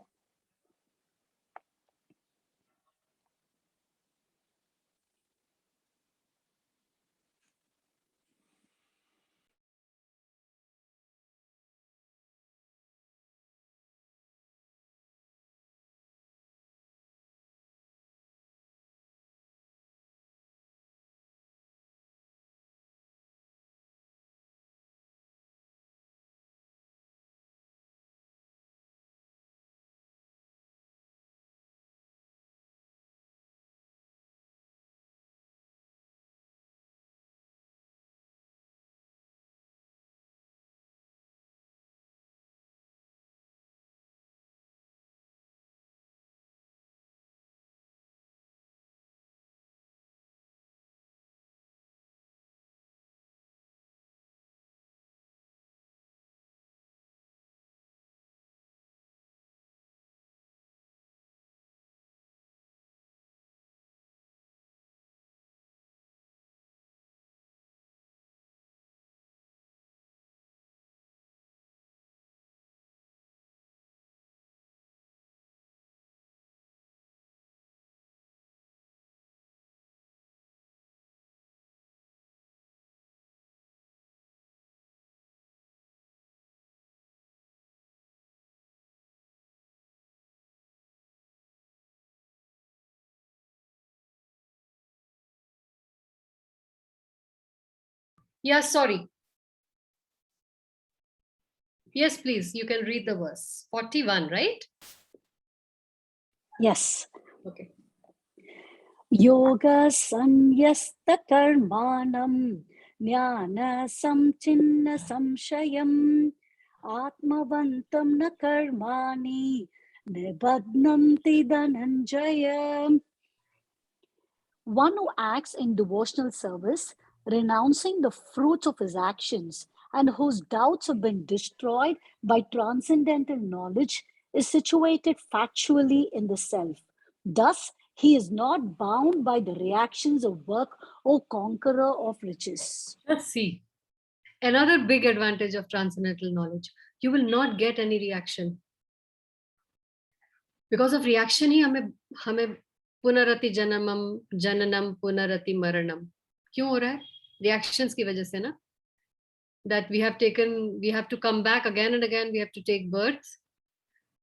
S1: Yeah, sorry. Yes, please, you can read the verse. 41, right?
S6: Yes.
S1: Okay.
S6: Yoga samyasta karmanam jnana samchinna samshayam atmavantam na karmani nibadnanti dhananjaya. One who acts in devotional service, renouncing the fruits of his actions, and whose doubts have been destroyed by transcendental knowledge, is situated factually in the self. Thus, he is not bound by the reactions of work or conqueror of riches.
S1: Let's see. Another big advantage of transcendental knowledge. You will not get any reaction. Because of reaction ही हमें पुनरति जननम पुनरति मरणम क्यों हो रहा है? Reactions की वजह से ना. That we have to come back again and again. We have to take birth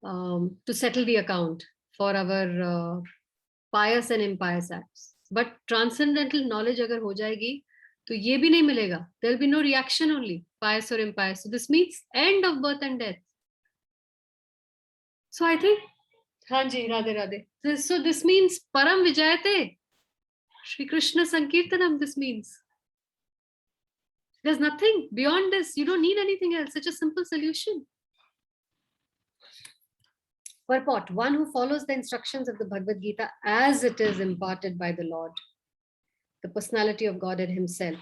S1: to settle the account for our pious and impious acts. But transcendental knowledge अगर हो जाएगी तो ये भी नहीं मिलेगा. There will be no reaction only, pious or impious. So this means end of birth and death. So I think, हाँ जी, Radhe Radhe. So this means param vijayate. Shri Krishna Sankirtanam, this means. There's nothing beyond this. You don't need anything else. Such a simple solution. Purport: one who follows the instructions of the Bhagwad Gita as it is imparted by the Lord, the personality of Godhead himself,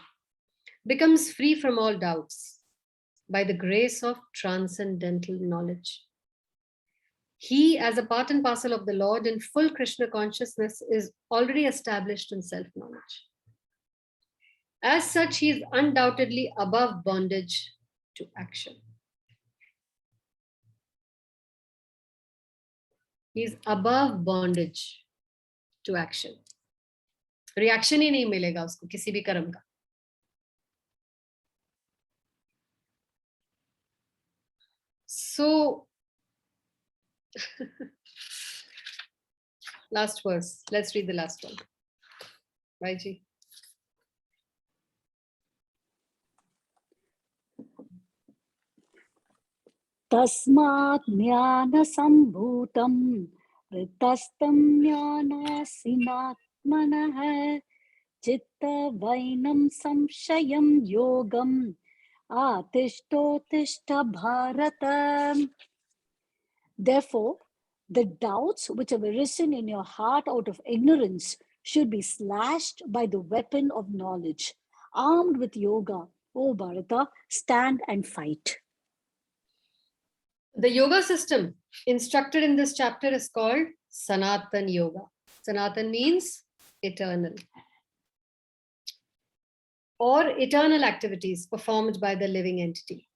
S1: becomes free from all doubts by the grace of transcendental knowledge. He, as a part and parcel of the Lord in full Krishna consciousness, is already established in self-knowledge. As such, he is undoubtedly above bondage to action. He is above bondage to action. Reaction ही नहीं मिलेगा उसको किसी भी कर्म का. So, last verse. Let's read the last one. Vaiji.
S6: Tasmat jnana sambhutam ritastam jnanasinatmanah chitta vainam samshayam yogam atishtotishtha bharata. Therefore, the doubts which have arisen in your heart out of ignorance should be slashed by the weapon of knowledge. Armed with yoga, O Bharata, stand and fight.
S1: The yoga system instructed in this chapter is called Sanatan Yoga. Sanatan means eternal, or eternal activities performed by the living entity.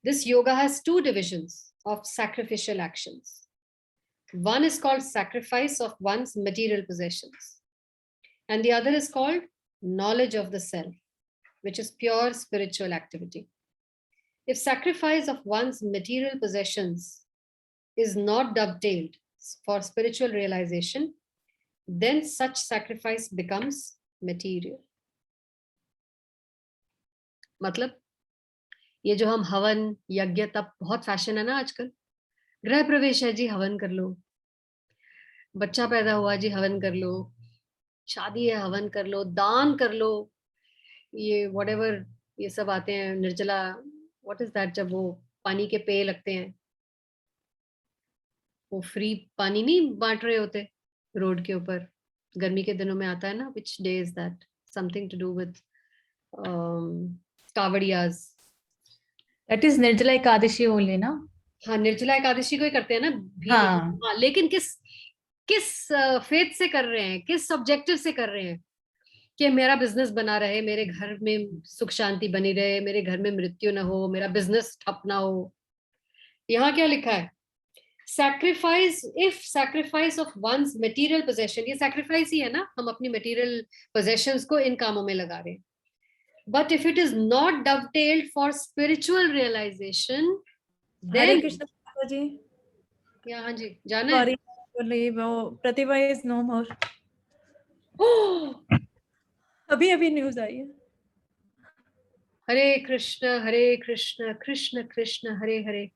S1: This yoga has two divisions of sacrificial actions. One is called sacrifice of one's material possessions, and the other is called knowledge of the self, which is pure spiritual activity. If sacrifice of one's material possessions is not dovetailed for spiritual realization, then such sacrifice becomes material. मतलब ये जो हम हवन यज्ञ तप बहुत fashion है ना आजकल. गृह प्रवेश है जी, हवन कर लो. बच्चा पैदा हुआ जी, हवन कर लो. शादी है, हवन कर लो. दान कर लो. ये व्हाटएवर ये सब आते हैं. निर्जला, व्हाट इज दैट, जब वो पानी के पेय लगते हैं, वो फ्री पानी नहीं बांट रहे होते रोड के ऊपर. गर्मी के दिनों में आता है ना. Which day is that? Something to do with Kanwariyas.
S2: That is Nirjala Ekadashi only, ना?
S1: हाँ, निर्जला एकादशी को ही करते हैं ना.
S2: हाँ.
S1: हाँ, लेकिन किस फेथ से कर रहे हैं, किस ऑब्जेक्टिव से कर रहे हैं कि मेरा बिजनेस बना रहे, मेरे घर में सुख शांति बनी रहे, मेरे घर में मृत्यु ना हो, मेरा बिजनेस ठप ना हो. यहाँ क्या लिखा है? Sacrifice, if sacrifice of one's material possession, ये सैक्रिफाइस ही है ना. हम अपनी मटेरियल पोजेशंस को इन कामों में लगा रहे हैं. But if it is not dovetailed for spiritual realisation,
S2: Hare
S1: then
S2: Krishna Mata ji.
S1: या हाँ जी, जाना है.
S2: Sorry, वो Pratibha is no more.
S1: Oh,
S2: अभी न्यूज़ आई है.
S1: Hare Krishna, Krishna Krishna, Hare Hare,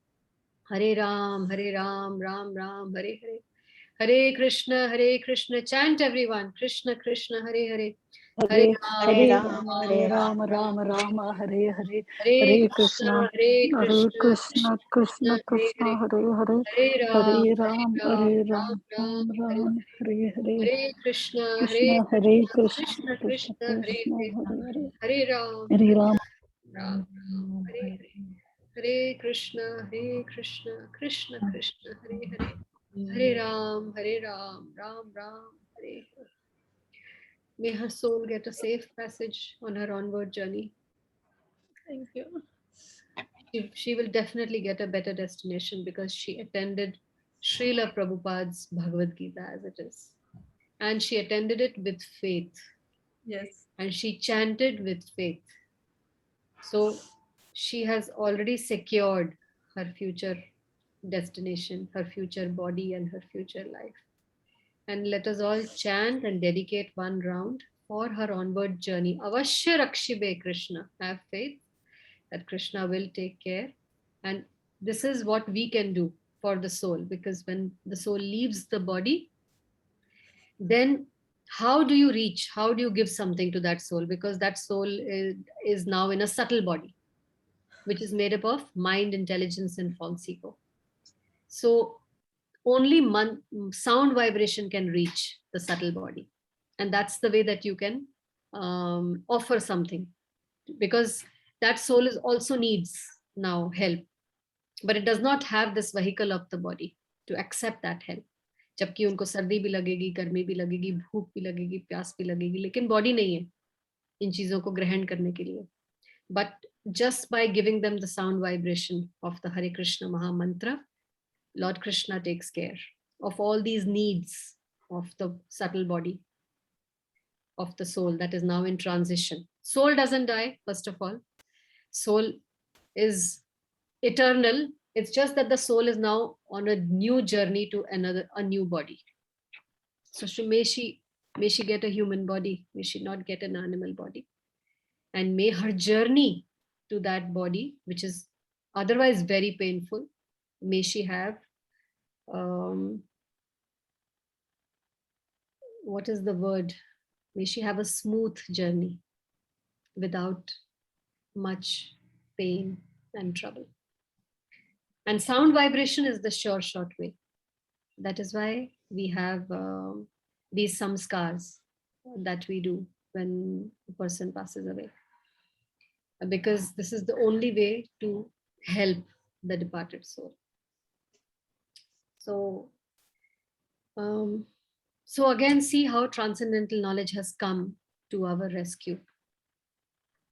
S1: Hare Ram, Ram Ram, Hare Hare. Hare Krishna, chant everyone. Krishna Krishna, Hare Hare.
S6: Hare
S3: Hare
S6: Hare
S3: Ram,
S6: Rama,
S3: Hare Ram,
S6: Rama Rama Rama, Hare Hare,
S1: Hare
S6: Hare
S1: Krishna,
S6: Krishna, Hare Krishna,
S1: Krishna,
S6: Krishna
S1: Hare
S6: Krishna,
S1: Hare.
S6: Hare Hare,
S1: Hare Ram,
S6: Hare Ram, Hare
S1: Ram
S6: Ram, Ram
S1: Hare
S6: Ram, Hare Hare,
S1: Hare Krishna,
S6: Krishna, Hare Krishna,
S1: Krishna
S6: Krishna
S1: Krishna, Hare
S6: Krishna,
S1: Hare.
S6: Hare Hare,
S1: Hare Ram,
S6: Hare Ram.
S1: Ram Hare Hare. Hare Krishna, Krishna Krishna, Hare Hare. Hare Ram, Ram Ram, Hare Hare. May her soul get a safe passage on her onward journey.
S2: Thank you.
S1: She will definitely get a better destination because she attended Srila Prabhupada's Bhagwad Gita as it is. And she attended it with faith.
S2: Yes.
S1: And she chanted with faith. So she has already secured her future destination, her future body, and her future life. And let us all chant and dedicate one round for her onward journey. Avashya Rakshibe Krishna. Have faith that Krishna will take care. And this is what we can do for the soul, because when the soul leaves the body, then how do you reach, how do you give something to that soul? Because that soul is now in a subtle body, which is made up of mind, intelligence, and false ego. So only sound vibration can reach the subtle body. And that's the way that you can offer something, because that soul is also needs now help, but it does not have this vehicle of the body to accept that help. जबकि उनको सर्दी भी लगेगी, गर्मी भी लगेगी, भूख भी लगेगी, प्यास भी लगेगी, लेकिन बॉडी नहीं है इन चीजों को ग्रहण करने के लिए. But just by giving them the sound vibration of the Hare Krishna Maha Mantra, Lord Krishna takes care of all these needs of the subtle body, of the soul that is now in transition. Soul doesn't die, first of all. Soul is eternal. It's just that the soul is now on a new journey to a new body. So may she get a human body, may she not get an animal body. And may her journey to that body, which is otherwise very painful, may she have, what is the word? May she have a smooth journey without much pain and trouble. And sound vibration is the sure, short way. That is why we have these samskars that we do when a person passes away. Because this is the only way to help the departed soul. So, so again, see how transcendental knowledge has come to our rescue.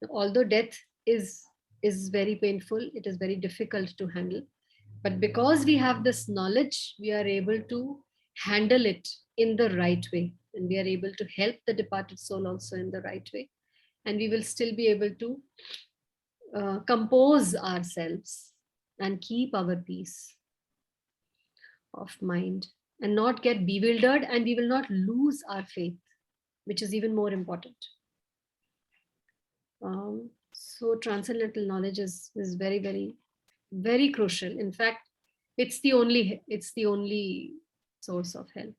S1: Although death is very painful, it is very difficult to handle. But because we have this knowledge, we are able to handle it in the right way. And we are able to help the departed soul also in the right way. And we will still be able to compose ourselves and keep our peace of mind and not get bewildered, and we will not lose our faith, which is even more important. So transcendental knowledge is very, very, very crucial. In fact, it's the only source of help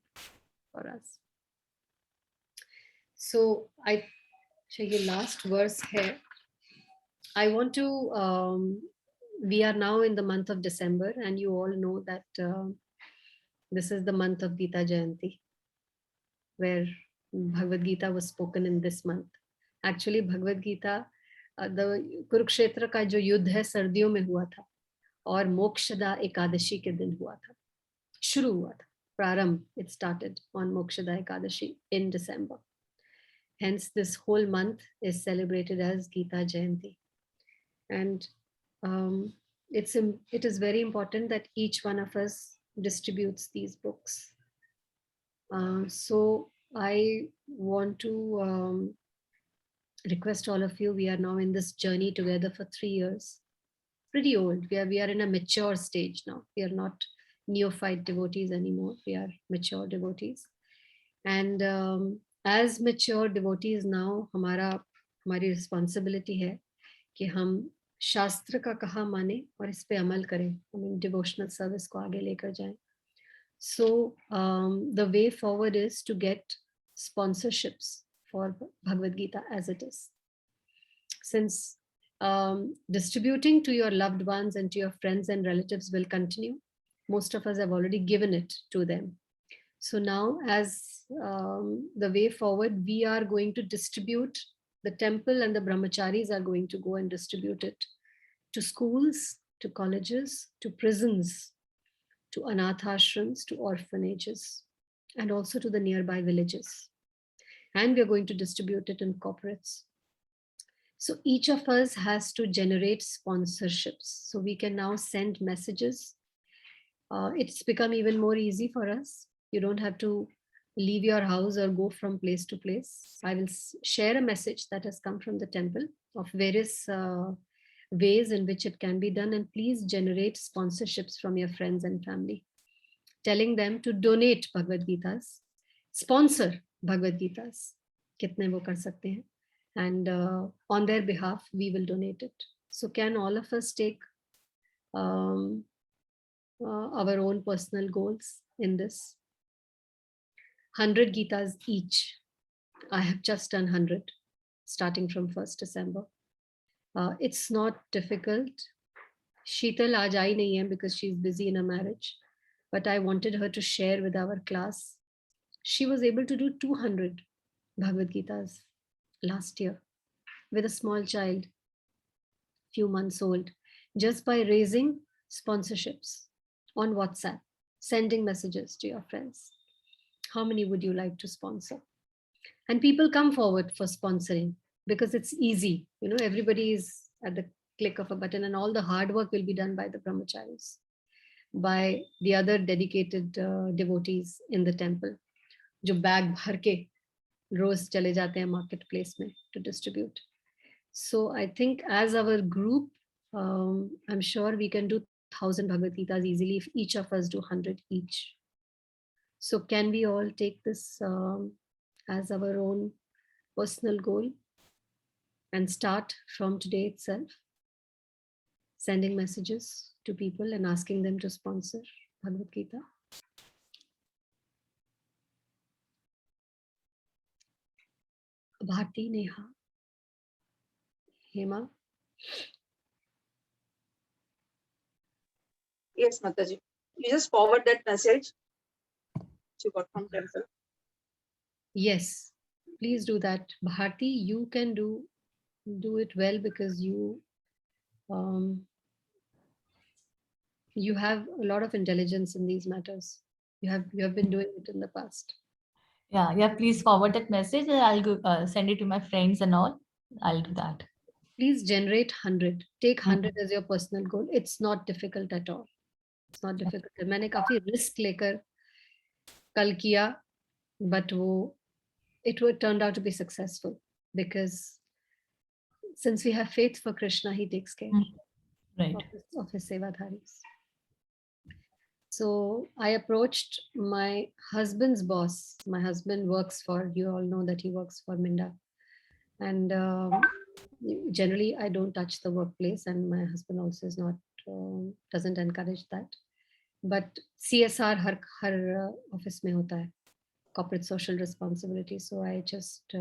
S1: for us. So I चाहिए last verse here. I want to, we are now in the month of December, and you all know that this is the month of Gita Jayanti, where Bhagwad Gita was spoken in this month. Actually, Bhagwad Gita, the Kurukshetra का जो युद्ध है सर्दियों में हुआ था और मोक्षदा एकादशी के दिन हुआ था, शुरू हुआ था, प्रारंभ, it started on Mokshada Ekadashi in December. Hence, this whole month is celebrated as Gita Jayanti. And it is very important that each one of us distributes these books. So I want to request all of you, we are now in this journey together for 3 years. Pretty old. We are in a mature stage now. We are not neophyte devotees anymore. We are mature devotees. And as mature devotees now, हमारी responsibility है कि हम शास्त्र का कहा माने और इस पे अमल करें, हम डिवोशनल सर्विस को आगे लेकर जाएं. So the way forward is to get sponsorships for Bhagavad Gita as it is. Since distributing to your loved ones and to your friends and relatives will continue, most of us have already given it to them. So now, as the way forward, we are going to distribute. The temple and the brahmacharis are going to go and distribute it to schools, to colleges, to prisons, to anath ashrams, to orphanages, and also to the nearby villages. And we're going to distribute it in corporates. So each of us has to generate sponsorships. So we can now send messages. It's become even more easy for us. You don't have to leave your house or go from place to place. I will share a message that has come from the temple of various ways in which it can be done, and please generate sponsorships from your friends and family, telling them to donate Bhagavad Gitas, sponsor Bhagavad Gitas, kitne wo kar sakte hain, and on their behalf we will donate it. So can all of us take our own personal goals in this? 100 Gitas each. I have just done 100 starting from 1st December. It's not difficult. Sheetal aaj aayi nahi hai because she's busy in a marriage, but I wanted her to share with our class. She was able to do 200 Bhagavad Gitas last year with a small child, few months old, just by raising sponsorships on WhatsApp, sending messages to your friends. How many would you like to sponsor? And people come forward for sponsoring because it's easy. You know, everybody is at the click of a button, and all the hard work will be done by the brahmacharis, by the other dedicated devotees in the temple, जो bag भर के रोज चले जाते हैं market place में to distribute. So I think as our group, I'm sure we can do 1,000 Bhagavad Gitas easily if each of us do 100 each. So can we all take this as our own personal goal and start from today itself, sending messages to people and asking them to sponsor Bhagavad Gita? Bharti, Neha, Hema.
S4: Yes, Mataji. You just forward that message you got from temple.
S1: Yes, please do that. Bharti, you can do it well because you have a lot of intelligence in these matters. You have been doing it in the past.
S7: Yeah. Please forward that message, and I'll go, send it to my friends and all. I'll do that.
S1: Please generate 100. Take 100 as your personal goal. It's not difficult at all. It's not difficult. मैंने काफी risk लेकर कल किया, but it turned out to be successful because since we have faith for Krishna, he takes care
S7: Right.
S1: of his sevadharis. So I approached my husband's boss. My husband works for, you all know that he works for Minda. And generally I don't touch the workplace, and my husband also is not, doesn't encourage that. But CSR har office mein hota hai, corporate social responsibility. So I just,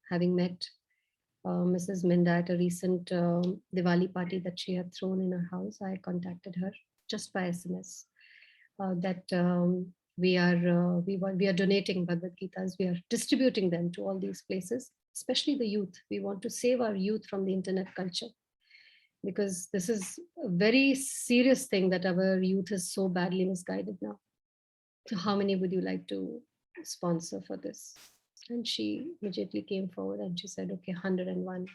S1: having met Mrs. Minda at a recent Diwali party that she had thrown in her house, I contacted her just by SMS that we are donating Bhagavad Gitas. We are distributing them to all these places, especially the youth. We want to save our youth from the internet culture, because this is a very serious thing that our youth is so badly misguided now. So how many would you like to sponsor for this? And she immediately came forward and she said, okay, 101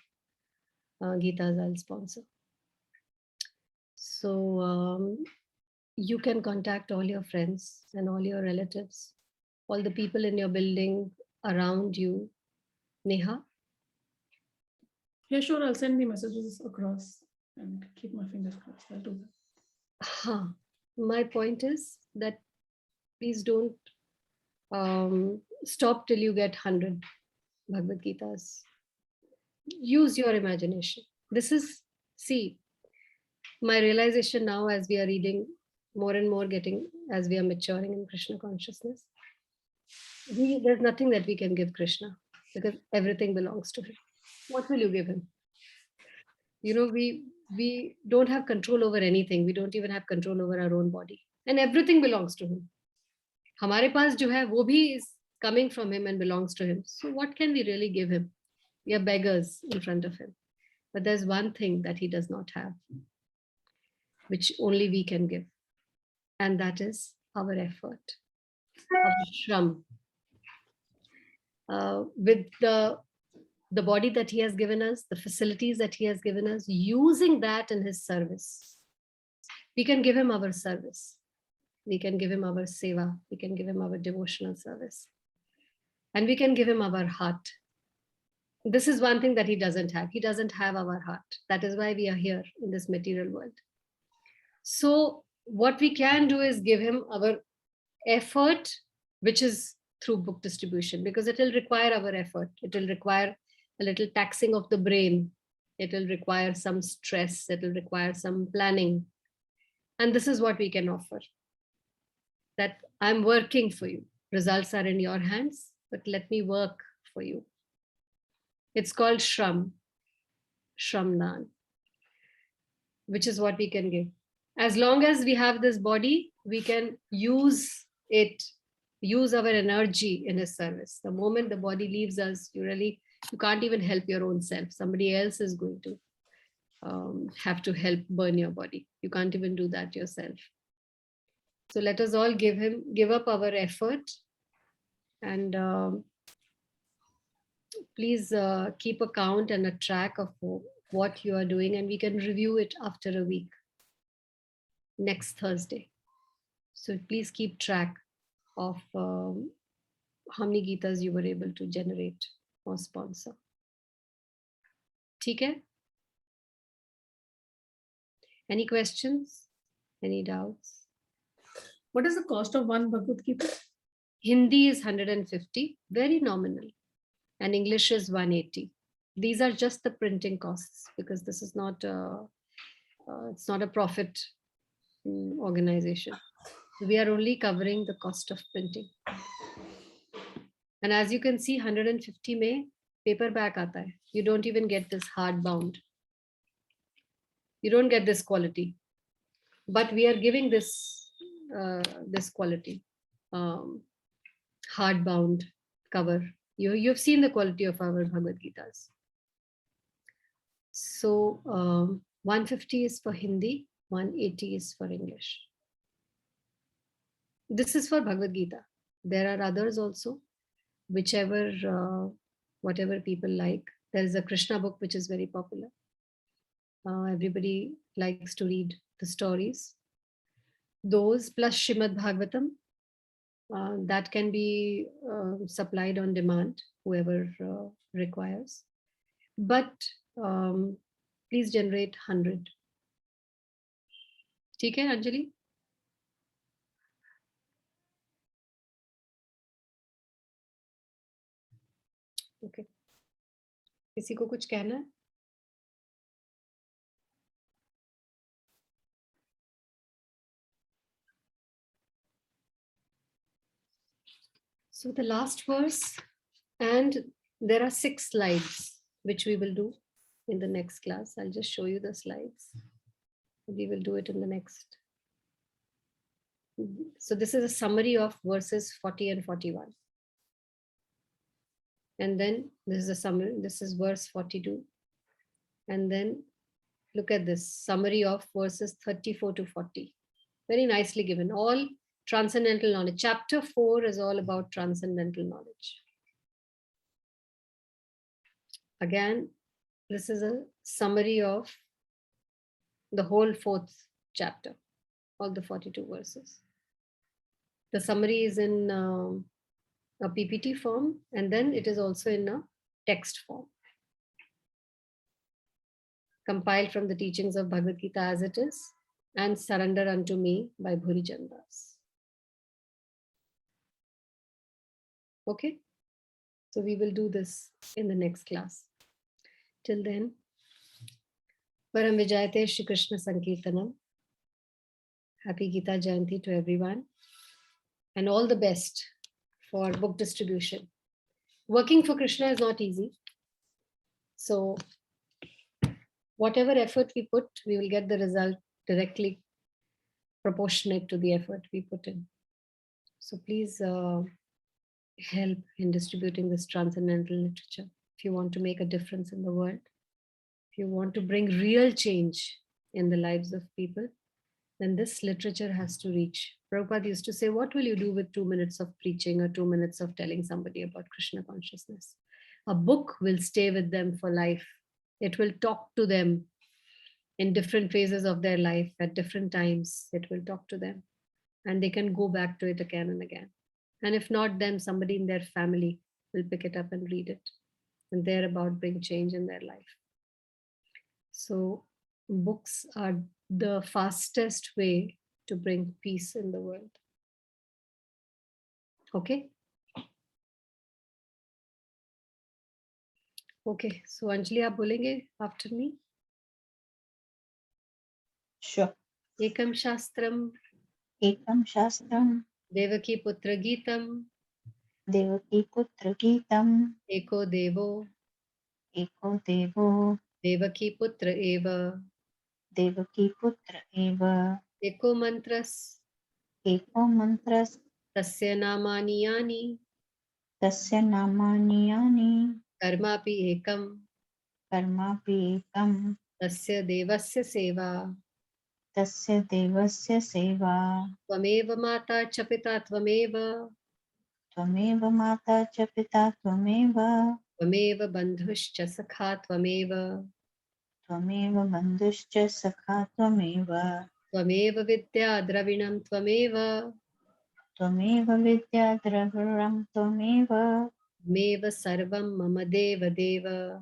S1: Gitas I'll sponsor. So you can contact all your friends and all your relatives, all the people in your building around you. Neha?
S8: Yeah, sure. I'll send the messages across and keep my fingers crossed. I'll do that.
S1: My point is that please don't stop till you get 100 Bhagavad Gitas. Use your imagination. This is See, my realization now as we are reading more and more, as we are maturing in Krishna consciousness, there's nothing that we can give Krishna because everything belongs to him. What will you give him? We don't have control over anything. We don't even have control over our own body, and everything belongs to him. हमारे पास जो है वो भी is coming from him and belongs to him. So what can we really give him? We are beggars in front of him. But there's one thing that he does not have, which only we can give. And that is our effort, our shram. With the body that he has given us, the facilities that he has given us, using that in his service. We can give him our service. We can give him our seva. We can give him our devotional service. And we can give him our heart. This is one thing that he doesn't have. He doesn't have our heart. That is why we are here in this material world. So what we can do is give him our effort, which is through book distribution, because it will require our effort. It will require a little taxing of the brain. It will require some stress. It will require some planning. And this is what we can offer. That I'm working for you. Results are in your hands, but let me work for you. It's called shram, shramnan, which is what we can give. As long as we have this body, we can use it, use our energy in his service. The moment the body leaves us, you can't even help your own self. Somebody else is going to have to help burn your body. You can't even do that yourself. So let us all give up our effort, and please keep a count and a track of what you are doing, and we can review it after a week, next Thursday. So please keep track of how many Gitas you were able to generate or sponsor. ठीक है? Any questions? Any doubts?
S8: What is the cost of one Bhagavad Gita?
S1: Hindi is 150, very nominal, and English is 180. These are just the printing costs, because this is not it's not a profit organization. We are only covering the cost of printing. And as you can see, 150 mein paperback aata hai. You don't even get this hardbound. You don't get this quality, but we are giving this this quality, hardbound cover. You've seen the quality of our Bhagavad Gitas. So 150 is for Hindi, 180 is for English. This is for Bhagavad Gita. There are others also, whichever, whatever people like. There is a Krishna book which is very popular. Everybody likes to read the stories. Those plus Shrimad Bhagavatam, that can be supplied on demand, whoever requires. But please generate 100. ठीक है Anjali? Okay. किसी को कुछ कहना है? So the last verse, and there are 6 slides which we will do in the next class. I'll just show you the slides. We will do it in the next. So this is a summary of verses 40 and 41. And then this is a summary. This is verse 42. And then look at this summary of verses 34 to 40. Very nicely given. All transcendental knowledge. Chapter 4 is all about transcendental knowledge. Again, this is a summary of the whole 4th chapter, all the 42 verses. The summary is in a PPT form, and then it is also in a text form, compiled from the teachings of Bhagavad Gita as it is, and Surrender Unto Me by Bhuri Chandas. Okay, so we will do this in the next class. Till then, Param Vijayate Shri Krishna Sankirtanam. Happy Gita Jayanti to everyone. And all the best for book distribution. Working for Krishna is not easy. So whatever effort we put, we will get the result directly proportionate to the effort we put in. So please help in distributing this transcendental literature. If you want to make a difference in the world, if you want to bring real change in the lives of people, then this literature has to reach. Prabhupada used to say, what will you do with 2 minutes of preaching or 2 minutes of telling somebody about Krishna consciousness? A book will stay with them for life. It will talk to them in different phases of their life at different times. It will talk to them and they can go back to it again and again. And if not, then somebody in their family will pick it up and read it and thereabout bring change in their life. So books are the fastest way to bring peace in the world. Okay? Okay, so Anjali, aap bolenge after me?
S3: Sure.
S1: Ekam Shastram,
S3: Ekam Shastram,
S1: Devaki Putra Geetam,
S3: Devaki Putra Geetam,
S1: Eko Devo,
S3: Eko Devo,
S1: Devaki Putra Eva,
S3: Devaki Putra Eva,
S1: Eko Mantras,
S3: Eko Mantras,
S1: Tasya Namani Yani,
S3: Tasya Namani Yani,
S1: Karmapi Ekam,
S3: Karmapi Ekam,
S1: Tasya Devasya Seva,
S3: Tasya Devasya Seva,
S1: Tvameva Mata Chapita Tvameva,
S3: Tvameva Mata cha Pita Tvameva,
S1: Tvameva Bandhushcha Sakha Tvameva,
S3: Tvameva Bandhuscha Sakha Tvameva,
S1: Tvameva Vidya Dravinam Tvameva,
S3: Tvameva Vidya Dravaram Tvameva,
S1: Meva Sarvam Mama Deva Deva,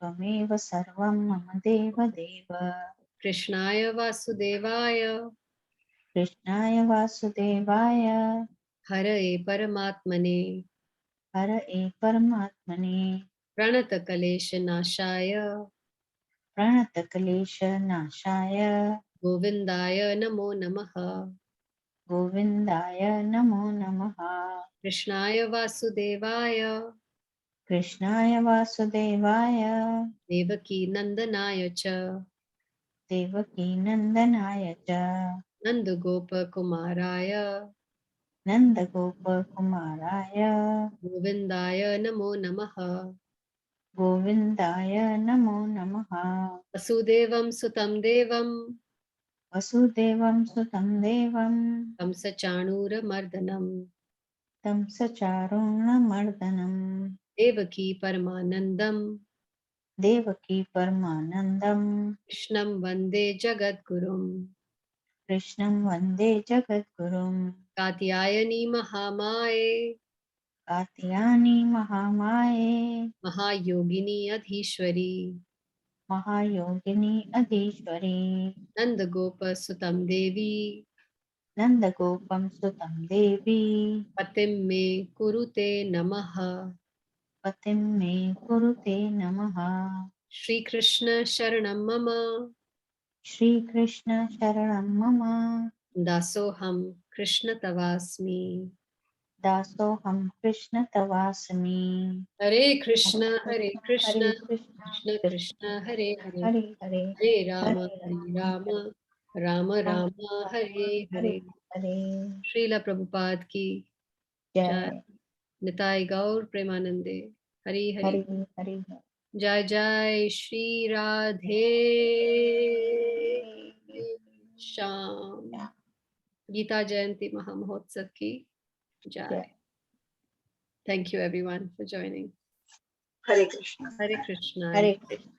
S3: Tvameva Sarvam Mama Deva Deva,
S1: Krishnaya Vasudevaya,
S3: Krishnaya Vasudevaya,
S1: Hare Paramatmane,
S3: Hara E Paramatmane,
S1: Pranata Kalesha Nashaya,
S3: Pranata Kalesha Nashaya,
S1: Govindaya Namo Namaha,
S3: Govindaya Namo Namaha,
S1: Krishnaya Vasudevaya,
S3: Krishnaya Vasudevaya,
S1: Devaki Nandanaya Cha,
S3: Devaki Nandanaya cha,
S1: Nandagopa Kumaraya,
S3: Nanda Gopa Kumaraya,
S1: Govindaya Namo Namaha,
S3: Govindaya Namo Namaha,
S1: Vasudevam Sutam Devam,
S3: Vasudevam Sutam Devam,
S1: Kamsa Chanura Mardanam,
S3: Tamsacharuna Mardanam,
S1: Devaki Paramanandam,
S3: Devaki Paramanandam,
S1: Krishnam Vande Jagadgurum,
S3: Krishnam Vande Jagadgurum,
S1: Katyayani Mahamaye,
S3: Katyayani Mahamaye,
S1: Mahayogini Adhishwari,
S3: Mahayogini Adhishwari,
S1: Nandagopa Sutam Devi,
S3: Nanda Gopam Sutam Devi,
S1: Patim Me Kurute Namaha,
S3: Patim Me Kurute Namaha,
S1: Shri Krishna Sharanam Mama,
S3: Shri Krishna Sharanam Mama,
S1: Dasoham Krishna Tavasmi,
S3: Dasoham Krishna Tavasami,
S1: Hare
S3: Hare
S1: Krishna, Hare
S3: Krishna,
S1: Krishna,
S3: Hare Krishna,
S1: Krishna
S3: Krishna
S1: Krishna, Hare Hare,
S3: Hare Hare,
S1: Hare
S3: Hare
S1: Rama, Hare
S3: Rama,
S1: Rama, Rama
S3: Rama
S1: Rama, Hare
S3: Hare
S1: Hare.
S3: Hare,
S1: Srila Prabhupada ki Jai.
S3: Jai,
S1: Nitai Gaur Premanande. Hari Hari.
S3: Hare Hare,
S1: Jai Jai Shri Radhe Sham. Gita Jayanti Mahamahotsav ki Jai.
S3: Jai.
S1: Thank you everyone for joining.
S4: Hare Krishna.
S1: Hare Krishna.
S3: Hare Krishna.